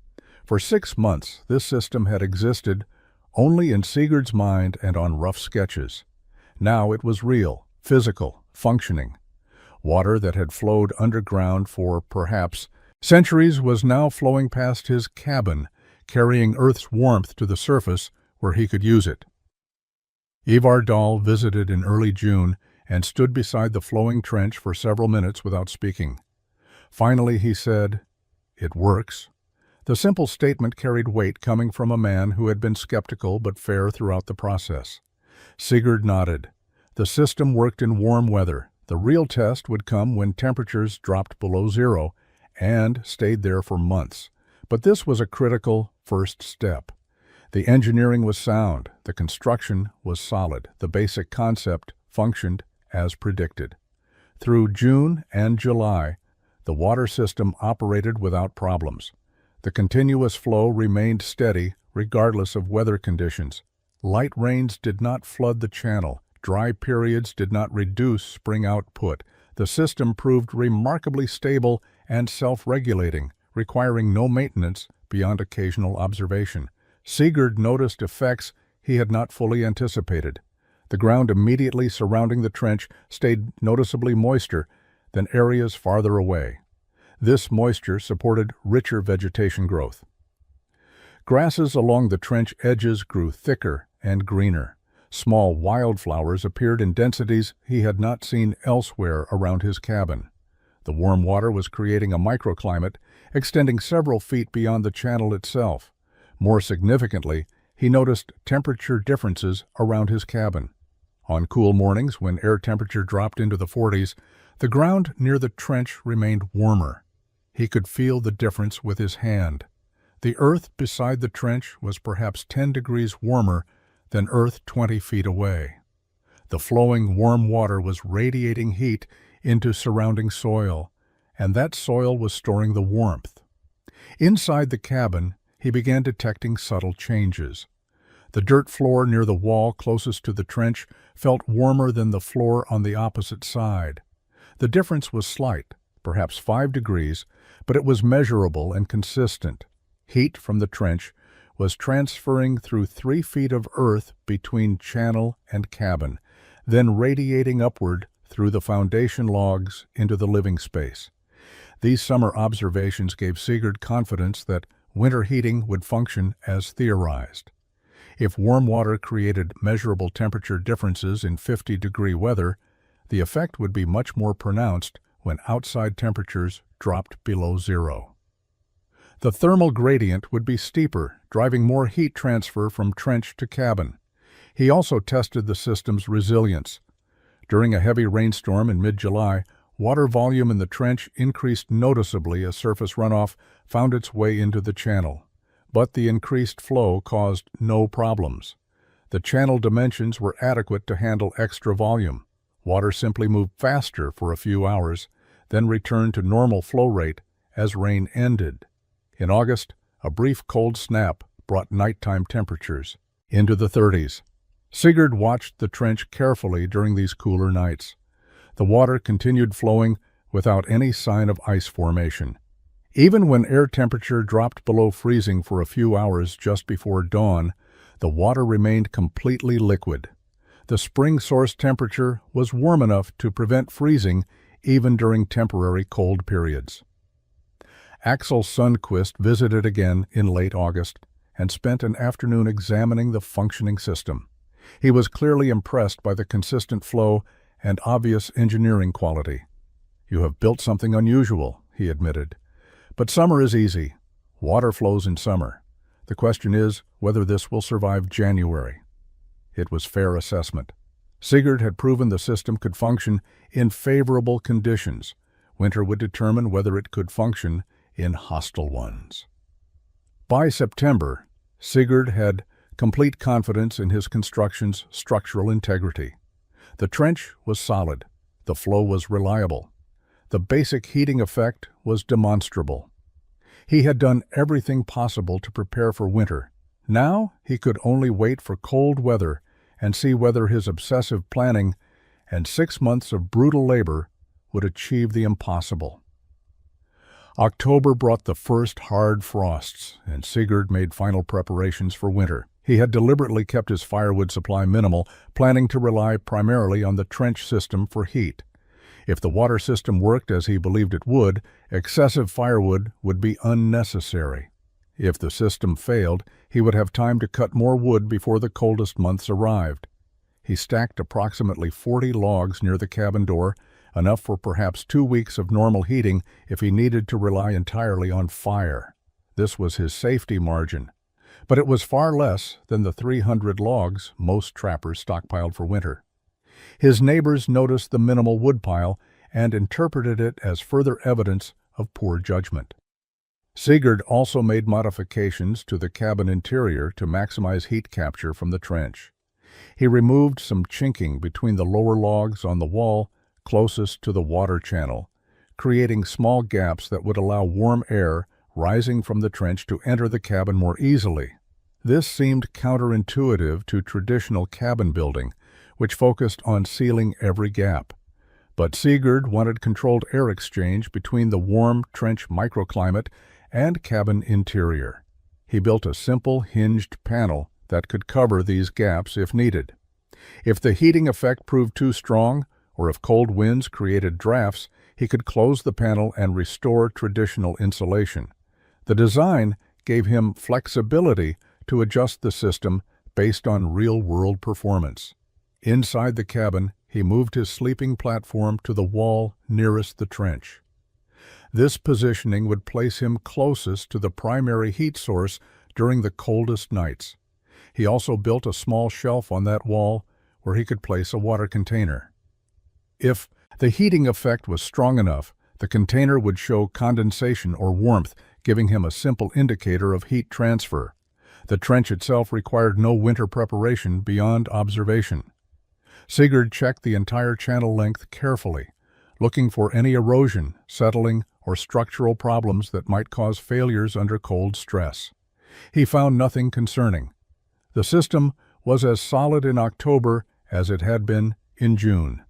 For 6 months, this system had existed only in Sigurd's mind and on rough sketches. Now it was real, physical, functioning. Water that had flowed underground for, perhaps, centuries was now flowing past his cabin, carrying Earth's warmth to the surface where he could use it. Ivar Dahl visited in early June and stood beside the flowing trench for several minutes without speaking. Finally he said, "It works." The simple statement carried weight coming from a man who had been skeptical but fair throughout the process. Sigurd nodded. The system worked in warm weather. The real test would come when temperatures dropped below zero and stayed there for months. But this was a critical first step. The engineering was sound, the construction was solid, the basic concept functioned as predicted. Through June and July, the water system operated without problems. The continuous flow remained steady regardless of weather conditions. Light rains did not flood the channel. Dry periods did not reduce spring output. The system proved remarkably stable and self-regulating, requiring no maintenance beyond occasional observation. Sigurd noticed effects he had not fully anticipated. The ground immediately surrounding the trench stayed noticeably moister than areas farther away. This moisture supported richer vegetation growth. Grasses along the trench edges grew thicker and greener. Small wildflowers appeared in densities he had not seen elsewhere around his cabin. The warm water was creating a microclimate extending several feet beyond the channel itself. More significantly, he noticed temperature differences around his cabin. On cool mornings, when air temperature dropped into the 40s, the ground near the trench remained warmer. He could feel the difference with his hand. The earth beside the trench was perhaps 10 degrees warmer than earth 20 feet away. The flowing warm water was radiating heat into surrounding soil, and that soil was storing the warmth. Inside the cabin, he began detecting subtle changes. The dirt floor near the wall closest to the trench felt warmer than the floor on the opposite side. The difference was slight, perhaps 5 degrees, but it was measurable and consistent. Heat from the trench was transferring through 3 feet of earth between channel and cabin, then radiating upward through the foundation logs into the living space. These summer observations gave Sigurd confidence that winter heating would function as theorized. If warm water created measurable temperature differences in 50-degree weather, the effect would be much more pronounced when outside temperatures dropped below zero. The thermal gradient would be steeper, driving more heat transfer from trench to cabin. He also tested the system's resilience. During a heavy rainstorm in mid-July, water volume in the trench increased noticeably as surface runoff found its way into the channel. But the increased flow caused no problems. The channel dimensions were adequate to handle extra volume. Water simply moved faster for a few hours, then returned to normal flow rate as rain ended. In August, a brief cold snap brought nighttime temperatures into the 30s. Sigurd watched the trench carefully during these cooler nights. The water continued flowing without any sign of ice formation. Even when air temperature dropped below freezing for a few hours just before dawn, the water remained completely liquid. The spring source temperature was warm enough to prevent freezing even during temporary cold periods. Axel Sundquist visited again in late August and spent an afternoon examining the functioning system. He was clearly impressed by the consistent flow and obvious engineering quality. "You have built something unusual," he admitted. "But summer is easy. Water flows in summer. The question is whether this will survive January." It was fair assessment. Sigurd had proven the system could function in favorable conditions. Winter would determine whether it could function in hostile ones. By September, Sigurd had complete confidence in his construction's structural integrity. The trench was solid, the flow was reliable, the basic heating effect was demonstrable. He had done everything possible to prepare for winter. Now he could only wait for cold weather and see whether his obsessive planning and 6 months of brutal labor would achieve the impossible. October brought the first hard frosts, and Sigurd made final preparations for winter. He had deliberately kept his firewood supply minimal, planning to rely primarily on the trench system for heat. If the water system worked as he believed it would, excessive firewood would be unnecessary. If the system failed, he would have time to cut more wood before the coldest months arrived. He stacked approximately 40 logs near the cabin door, enough for perhaps 2 weeks of normal heating if he needed to rely entirely on fire. This was his safety margin, but it was far less than the 300 logs most trappers stockpiled for winter. His neighbors noticed the minimal woodpile and interpreted it as further evidence of poor judgment. Sigurd also made modifications to the cabin interior to maximize heat capture from the trench. He removed some chinking between the lower logs on the wall closest to the water channel, creating small gaps that would allow warm air rising from the trench to enter the cabin more easily. This seemed counterintuitive to traditional cabin building, which focused on sealing every gap. But Sigurd wanted controlled air exchange between the warm trench microclimate and cabin interior. He built a simple hinged panel that could cover these gaps if needed. If the heating effect proved too strong, or if cold winds created drafts, he could close the panel and restore traditional insulation. The design gave him flexibility to adjust the system based on real-world performance. Inside the cabin, he moved his sleeping platform to the wall nearest the trench. This positioning would place him closest to the primary heat source during the coldest nights. He also built a small shelf on that wall where he could place a water container. If the heating effect was strong enough, the container would show condensation or warmth, giving him a simple indicator of heat transfer. The trench itself required no winter preparation beyond observation. Sigurd checked the entire channel length carefully, looking for any erosion, settling, or structural problems that might cause failures under cold stress. He found nothing concerning. The system was as solid in October as it had been in June.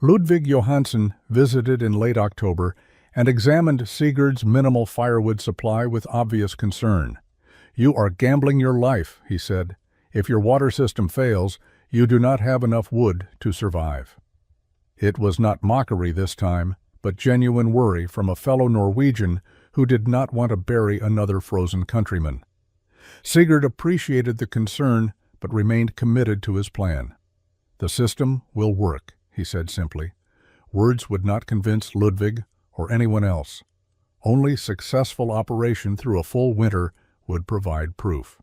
Ludvig Johansson visited in late October and examined Sigurd's minimal firewood supply with obvious concern. "You are gambling your life," he said. "If your water system fails, you do not have enough wood to survive." It was not mockery this time, but genuine worry from a fellow Norwegian who did not want to bury another frozen countryman. Sigurd appreciated the concern, but remained committed to his plan. "The system will work," he said simply. Words would not convince Ludvig or anyone else. Only successful operation through a full winter would provide proof.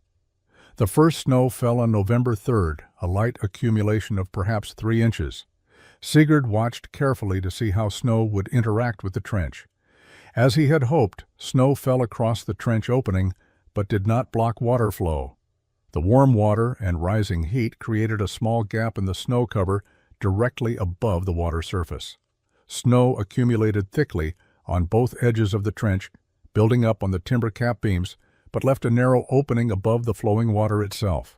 The first snow fell on November 3rd, a light accumulation of perhaps 3 inches. Sigurd watched carefully to see how snow would interact with the trench. As he had hoped, snow fell across the trench opening, but did not block water flow. The warm water and rising heat created a small gap in the snow cover directly above the water surface. Snow accumulated thickly on both edges of the trench, building up on the timber cap beams, but left a narrow opening above the flowing water itself.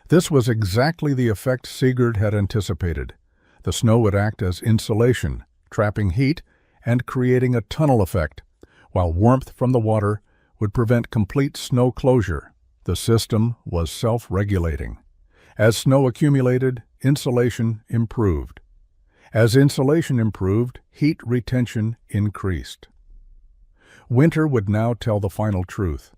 This was exactly the effect Sigurd had anticipated. The snow would act as insulation, trapping heat and creating a tunnel effect, while warmth from the water would prevent complete snow closure. The system was self-regulating. As snow accumulated, insulation improved. As insulation improved, heat retention increased. Winter would now tell the final truth.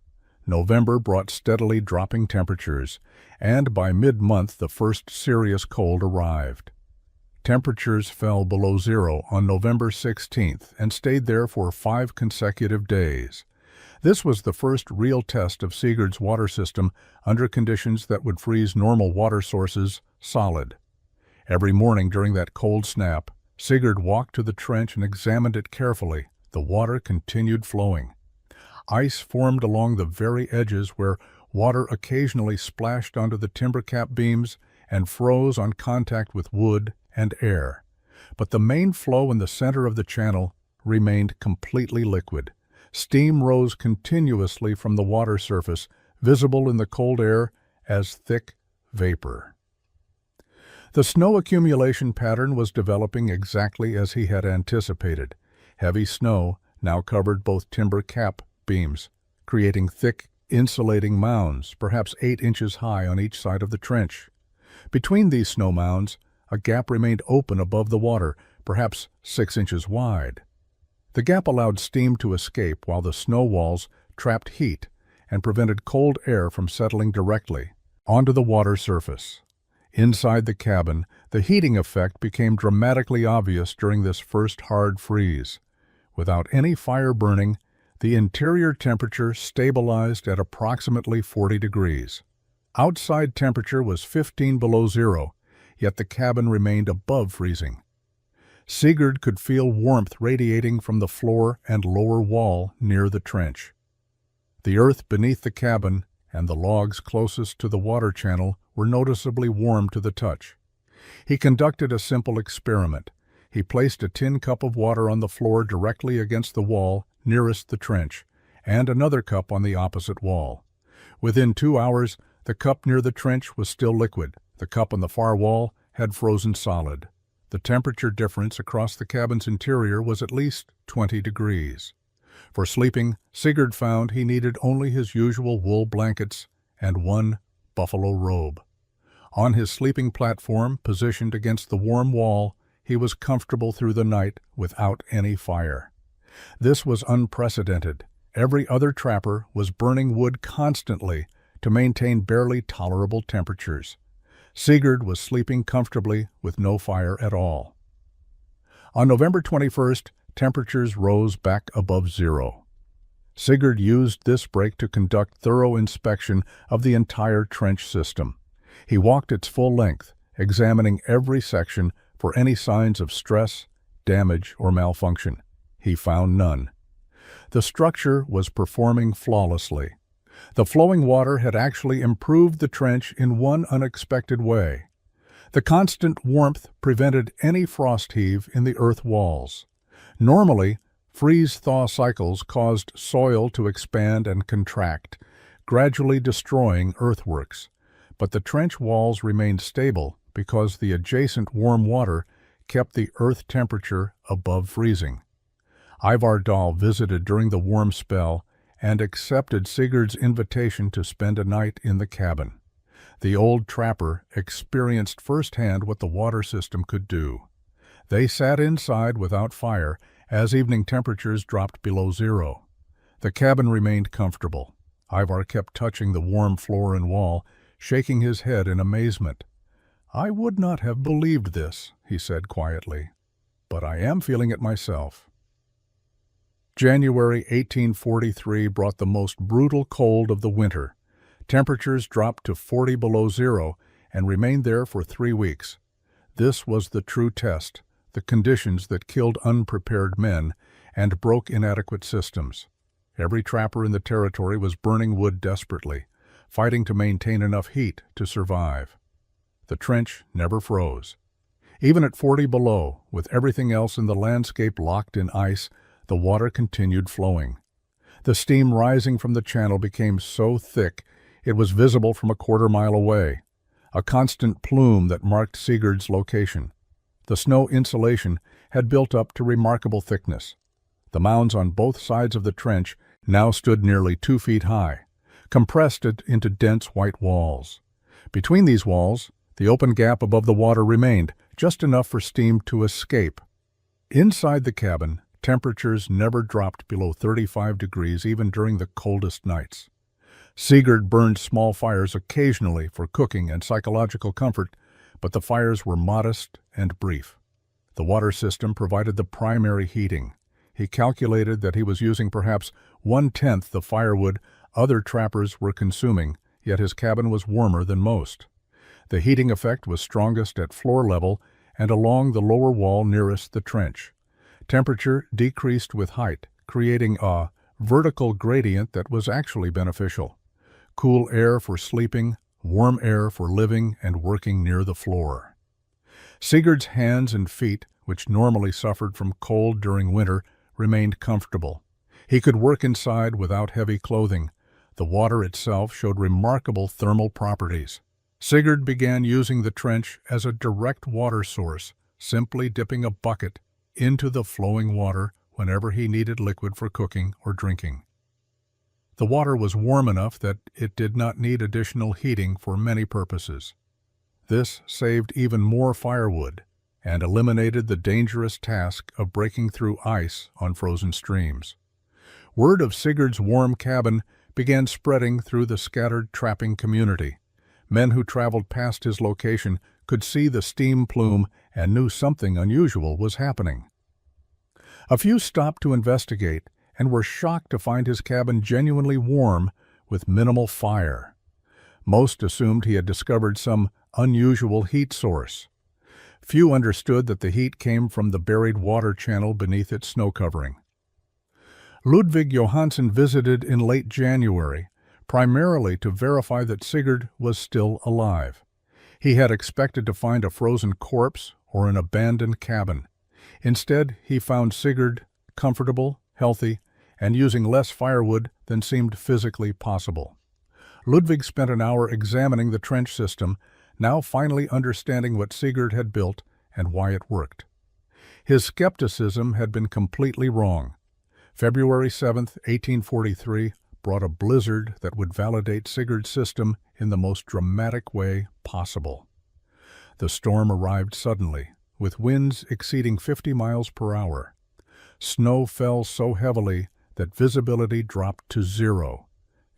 November brought steadily dropping temperatures, and by mid-month the first serious cold arrived. Temperatures fell below zero on November 16th and stayed there for 5 consecutive days. This was the first real test of Sigurd's water system under conditions that would freeze normal water sources solid. Every morning during that cold snap, Sigurd walked to the trench and examined it carefully. the water continued flowing. Ice formed along the very edges where water occasionally splashed onto the timber cap beams and froze on contact with wood and air. But the main flow in the center of the channel remained completely liquid. Steam rose continuously from the water surface, visible in the cold air as thick vapor. The snow accumulation pattern was developing exactly as he had anticipated. Heavy snow now covered both timber cap beams, creating thick, insulating mounds, perhaps 8 inches high on each side of the trench. Between these snow mounds, a gap remained open above the water, perhaps 6 inches wide. The gap allowed steam to escape while the snow walls trapped heat and prevented cold air from settling directly onto the water surface. Inside the cabin, the heating effect became dramatically obvious during this first hard freeze. Without any fire burning, the interior temperature stabilized at approximately 40 degrees. Outside temperature was 15 below zero, yet the cabin remained above freezing. Sigurd could feel warmth radiating from the floor and lower wall near the trench. The earth beneath the cabin and the logs closest to the water channel were noticeably warm to the touch. He conducted a simple experiment. He placed a tin cup of water on the floor directly against the wall nearest the trench, and another cup on the opposite wall. Within 2 hours, the cup near the trench was still liquid. The cup on the far wall had frozen solid. The temperature difference across the cabin's interior was at least 20 degrees. For sleeping, Sigurd found he needed only his usual wool blankets and one buffalo robe. On his sleeping platform, positioned against the warm wall, he was comfortable through the night without any fire. This was unprecedented. Every other trapper was burning wood constantly to maintain barely tolerable temperatures. Sigurd was sleeping comfortably with no fire at all. On November 21st, temperatures rose back above zero. Sigurd used this break to conduct thorough inspection of the entire trench system. He walked its full length, examining every section for any signs of stress, damage, or malfunction. He found none. The structure was performing flawlessly. The flowing water had actually improved the trench in one unexpected way. The constant warmth prevented any frost heave in the earth walls. Normally, freeze-thaw cycles caused soil to expand and contract, gradually destroying earthworks. But the trench walls remained stable because the adjacent warm water kept the earth temperature above freezing. Ivar Dahl visited during the warm spell and accepted Sigurd's invitation to spend a night in the cabin. The old trapper experienced firsthand what the water system could do. They sat inside without fire as evening temperatures dropped below zero. The cabin remained comfortable. Ivar kept touching the warm floor and wall, shaking his head in amazement. "I would not have believed this," he said quietly, "but I am feeling it myself." January 1843 brought the most brutal cold of the winter. Temperatures dropped to 40 below zero and remained there for 3 weeks. This was the true test, the conditions that killed unprepared men and broke inadequate systems. Every trapper in the territory was burning wood desperately, fighting to maintain enough heat to survive. The trench never froze. Even at 40 below, with everything else in the landscape locked in ice, the water continued flowing. The steam rising from the channel became so thick it was visible from a quarter-mile away, a constant plume that marked Sigurd's location. The snow insulation had built up to remarkable thickness. The mounds on both sides of the trench now stood nearly 2 feet high, compressed it into dense white walls. Between these walls, the open gap above the water remained, just enough for steam to escape. Inside the cabin, temperatures never dropped below 35 degrees even during the coldest nights. Sigurd burned small fires occasionally for cooking and psychological comfort, but the fires were modest and brief. The water system provided the primary heating. He calculated that he was using perhaps 1/10 the firewood other trappers were consuming, yet his cabin was warmer than most. The heating effect was strongest at floor level and along the lower wall nearest the trench. Temperature decreased with height, creating a vertical gradient that was actually beneficial. Cool air for sleeping, warm air for living and working near the floor. Sigurd's hands and feet, which normally suffered from cold during winter, remained comfortable. He could work inside without heavy clothing. The water itself showed remarkable thermal properties. Sigurd began using the trench as a direct water source, simply dipping a bucket into the flowing water whenever he needed liquid for cooking or drinking. The water was warm enough that it did not need additional heating for many purposes. This saved even more firewood and eliminated the dangerous task of breaking through ice on frozen streams. Word of Sigurd's warm cabin began spreading through the scattered trapping community. Men who traveled past his location could see the steam plume and knew something unusual was happening. A few stopped to investigate and were shocked to find his cabin genuinely warm with minimal fire. Most assumed he had discovered some unusual heat source. Few understood that the heat came from the buried water channel beneath its snow covering. Ludvig Johansson visited in late January, primarily to verify that Sigurd was still alive. He had expected to find a frozen corpse or an abandoned cabin. Instead, he found Sigurd comfortable, healthy, and using less firewood than seemed physically possible. Ludvig spent an hour examining the trench system, now finally understanding what Sigurd had built and why it worked. His skepticism had been completely wrong. February 7, 1843, brought a blizzard that would validate Sigurd's system in the most dramatic way possible. The storm arrived suddenly, with winds exceeding 50 miles per hour. Snow fell so heavily that visibility dropped to zero.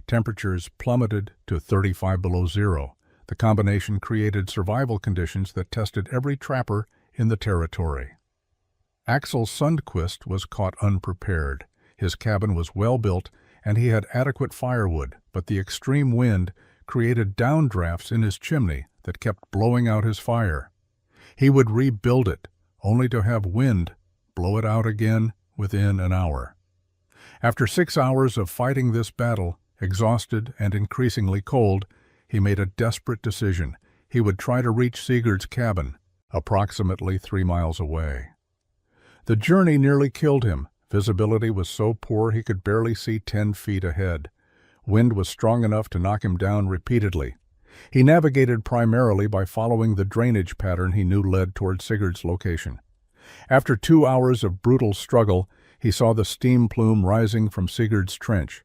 Temperatures plummeted to 35 below zero. The combination created survival conditions that tested every trapper in the territory. Axel Sundquist was caught unprepared. His cabin was well built, and he had adequate firewood, but the extreme wind created downdrafts in his chimney that kept blowing out his fire. He would rebuild it, only to have wind blow it out again within an hour. After 6 hours of fighting this battle, exhausted and increasingly cold, he made a desperate decision. He would try to reach Sigurd's cabin, approximately 3 miles away. The journey nearly killed him. Visibility was so poor he could barely see 10 feet ahead. Wind was strong enough to knock him down repeatedly. He navigated primarily by following the drainage pattern he knew led toward Sigurd's location. After 2 hours of brutal struggle, he saw the steam plume rising from Sigurd's trench.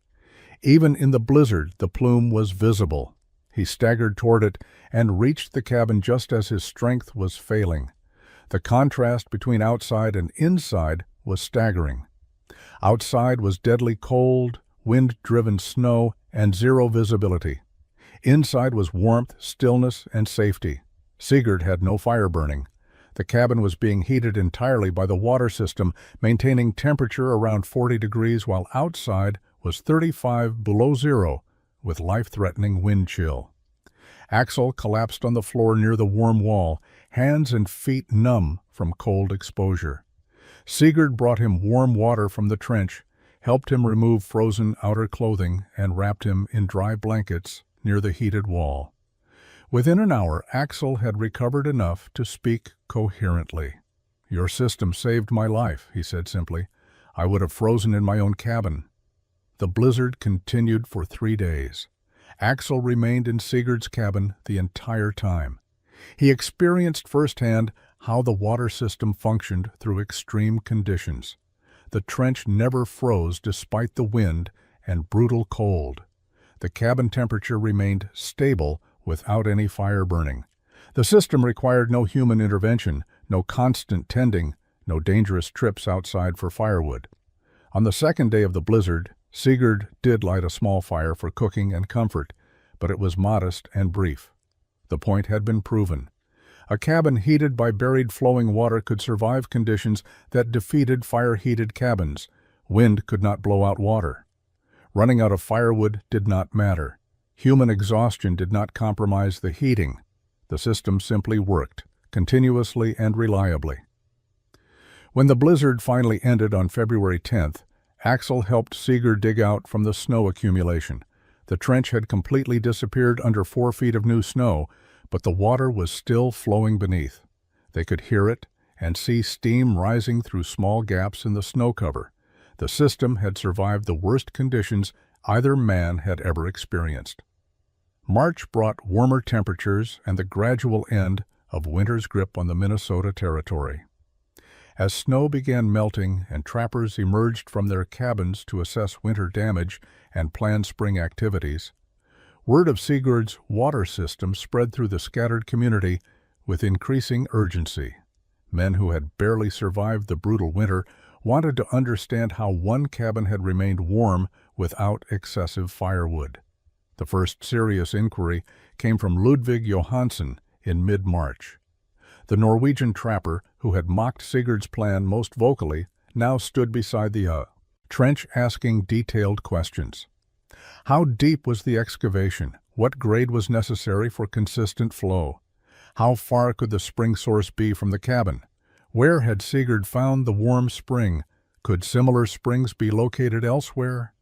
Even in the blizzard, the plume was visible. He staggered toward it and reached the cabin just as his strength was failing. The contrast between outside and inside was staggering. Outside was deadly cold, wind-driven snow, and zero visibility. Inside was warmth, stillness, and safety. Sigurd had no fire burning. The cabin was being heated entirely by the water system, maintaining temperature around 40 degrees while outside was 35 below zero, with life-threatening wind chill. Axel collapsed on the floor near the warm wall, hands and feet numb from cold exposure. Sigurd brought him warm water from the trench, helped him remove frozen outer clothing, and wrapped him in dry blankets near the heated wall. Within an hour, Axel had recovered enough to speak coherently. "Your system saved my life," he said simply. "I would have frozen in my own cabin." The blizzard continued for 3 days. Axel remained in Sigurd's cabin the entire time. He experienced firsthand how the water system functioned through extreme conditions. The trench never froze despite the wind and brutal cold. The cabin temperature remained stable without any fire burning. The system required no human intervention, no constant tending, no dangerous trips outside for firewood. On the second day of the blizzard, Sigurd did light a small fire for cooking and comfort, but it was modest and brief. The point had been proven. A cabin heated by buried flowing water could survive conditions that defeated fire-heated cabins. Wind could not blow out water. Running out of firewood did not matter. Human exhaustion did not compromise the heating. The system simply worked, continuously and reliably. When the blizzard finally ended on February 10th, Axel helped Sigurd dig out from the snow accumulation. The trench had completely disappeared under 4 feet of new snow, but the water was still flowing beneath. They could hear it and see steam rising through small gaps in the snow cover. The system had survived the worst conditions either man had ever experienced. March brought warmer temperatures and the gradual end of winter's grip on the Minnesota Territory. As snow began melting and trappers emerged from their cabins to assess winter damage and plan spring activities, word of Sigurd's water system spread through the scattered community with increasing urgency. Men who had barely survived the brutal winter wanted to understand how one cabin had remained warm without excessive firewood. The first serious inquiry came from Ludvig Johansson in mid-March. The Norwegian trapper, who had mocked Sigurd's plan most vocally, now stood beside the trench asking detailed questions. How deep was the excavation? What grade was necessary for consistent flow? How far could the spring source be from the cabin? Where had Sigurd found the warm spring? Could similar springs be located elsewhere?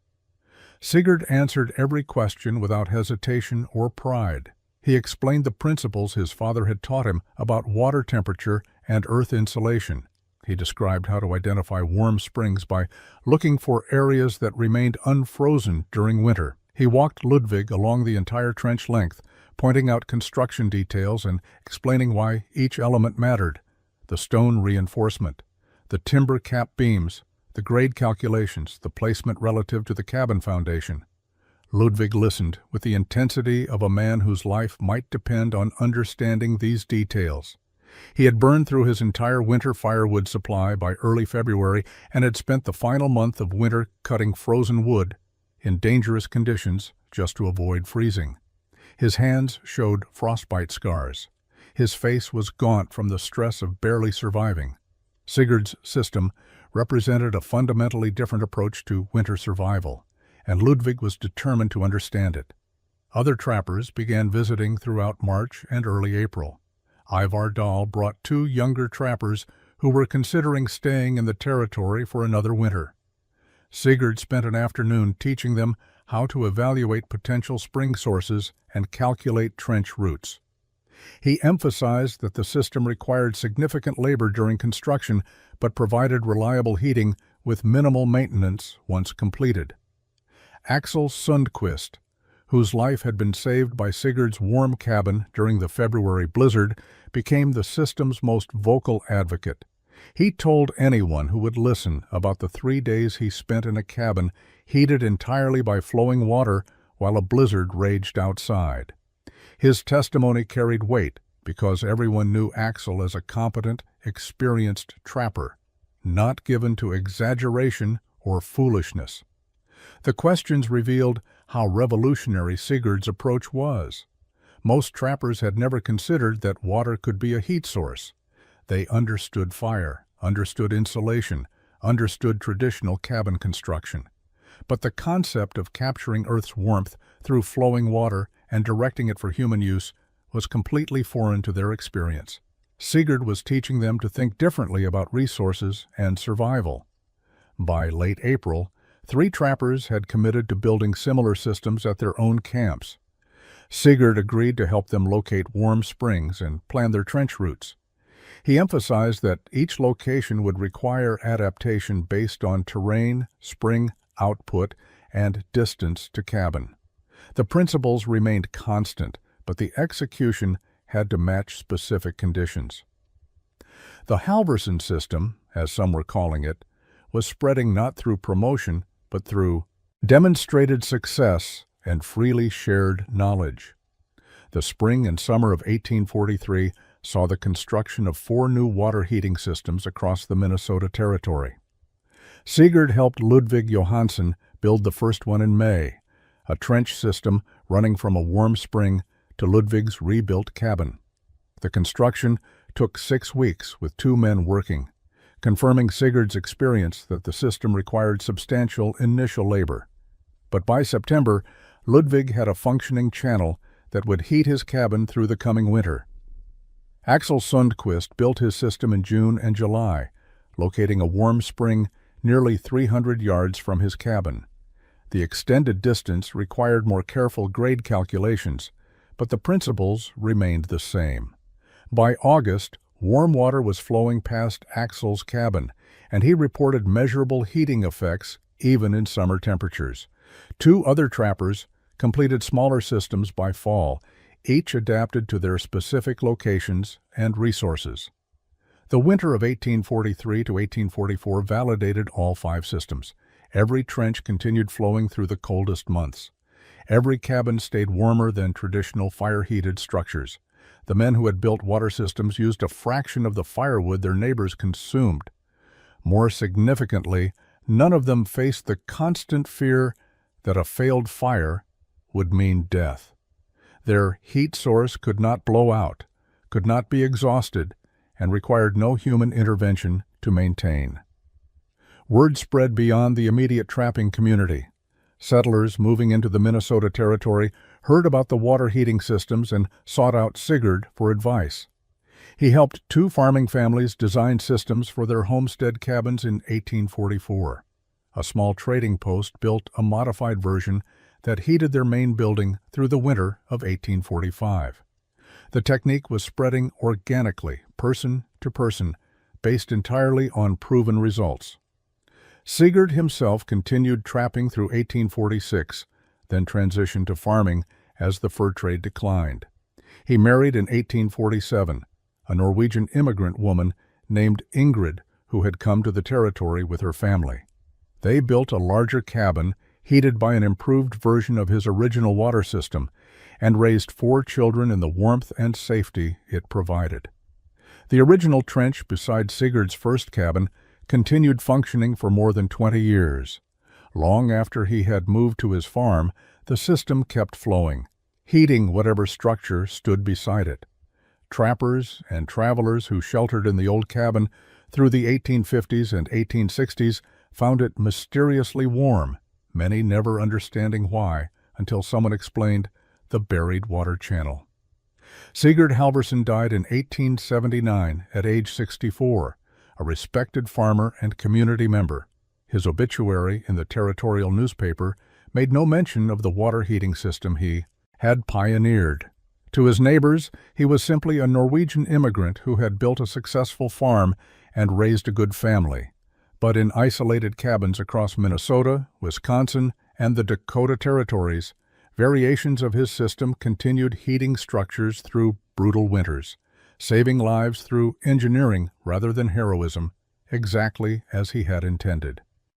Sigurd answered every question without hesitation or pride. He explained the principles his father had taught him about water temperature and earth insulation. He described how to identify warm springs by looking for areas that remained unfrozen during winter. He walked Ludvig along the entire trench length, pointing out construction details and explaining why each element mattered: the stone reinforcement, the timber cap beams, the grade calculations, the placement relative to the cabin foundation. Ludvig listened with the intensity of a man whose life might depend on understanding these details. He had burned through his entire winter firewood supply by early February and had spent the final month of winter cutting frozen wood in dangerous conditions just to avoid freezing. His hands showed frostbite scars. His face was gaunt from the stress of barely surviving. Sigurd's system represented a fundamentally different approach to winter survival, and Ludvig was determined to understand it. Other trappers began visiting throughout March and early April. Ivar Dahl brought 2 younger trappers who were considering staying in the territory for another winter. Sigurd spent an afternoon teaching them how to evaluate potential spring sources and calculate trench routes. He emphasized that the system required significant labor during construction but provided reliable heating with minimal maintenance once completed. Axel Sundquist, whose life had been saved by Sigurd's warm cabin during the February blizzard, became the system's most vocal advocate. He told anyone who would listen about the 3 days he spent in a cabin heated entirely by flowing water while a blizzard raged outside. His testimony carried weight because everyone knew Axel as a competent, experienced trapper, not given to exaggeration or foolishness. The questions revealed how revolutionary Sigurd's approach was. Most trappers had never considered that water could be a heat source. They understood fire, understood insulation, understood traditional cabin construction. But the concept of capturing Earth's warmth through flowing water and directing it for human use was completely foreign to their experience. Sigurd was teaching them to think differently about resources and survival. By late April, 3 trappers had committed to building similar systems at their own camps. Sigurd agreed to help them locate warm springs and plan their trench routes. He emphasized that each location would require adaptation based on terrain, spring output, and distance to cabin. The principles remained constant, but the execution had to match specific conditions. The Halverson system, as some were calling it, was spreading not through promotion, but through demonstrated success and freely shared knowledge. The spring and summer of 1843 saw the construction of 4 new water heating systems across the Minnesota Territory. Sigurd helped Ludvig Johansson build the first one in May, a trench system running from a warm spring to Ludvig's rebuilt cabin. The construction took 6 weeks with 2 men working, confirming Sigurd's experience that the system required substantial initial labor. But by September, Ludvig had a functioning channel that would heat his cabin through the coming winter. Axel Sundquist built his system in June and July. locating a warm spring nearly 300 yards from his cabin. The extended distance required more careful grade calculations, but the principles remained the same. By August, warm water was flowing past Axel's cabin, and he reported measurable heating effects even in summer temperatures. Two other trappers completed smaller systems by fall, each adapted to their specific locations and resources. The winter of 1843 to 1844 validated all 5 systems. Every trench continued flowing through the coldest months. Every cabin stayed warmer than traditional fire-heated structures. The men who had built water systems used a fraction of the firewood their neighbors consumed. More significantly, none of them faced the constant fear that a failed fire would mean death. Their heat source could not blow out, could not be exhausted, and required no human intervention to maintain. Word spread beyond the immediate trapping community. Settlers moving into the Minnesota Territory heard about the water heating systems and sought out Sigurd for advice. He helped 2 farming families design systems for their homestead cabins in 1844. A small trading post built a modified version that heated their main building through the winter of 1845. The technique was spreading organically, person to person, based entirely on proven results. Sigurd himself continued trapping through 1846, then transitioned to farming as the fur trade declined. He married in 1847, a Norwegian immigrant woman named Ingrid, who had come to the territory with her family. They built a larger cabin heated by an improved version of his original water system, and raised 4 children in the warmth and safety it provided. The original trench beside Sigurd's first cabin continued functioning for more than 20 years. Long after he had moved to his farm, the system kept flowing, heating whatever structure stood beside it. Trappers and travelers who sheltered in the old cabin through the 1850s and 1860s found it mysteriously warm, many never understanding why, until someone explained the buried water channel. Sigurd Halvorsen died in 1879 at age 64, a respected farmer and community member. His obituary in the territorial newspaper made no mention of the water heating system he had pioneered. To his neighbors, he was simply a Norwegian immigrant who had built a successful farm and raised a good family. But in isolated cabins across Minnesota, Wisconsin, and the Dakota territories, variations of his system continued heating structures through brutal winters, saving lives through engineering rather than heroism, exactly as he had intended.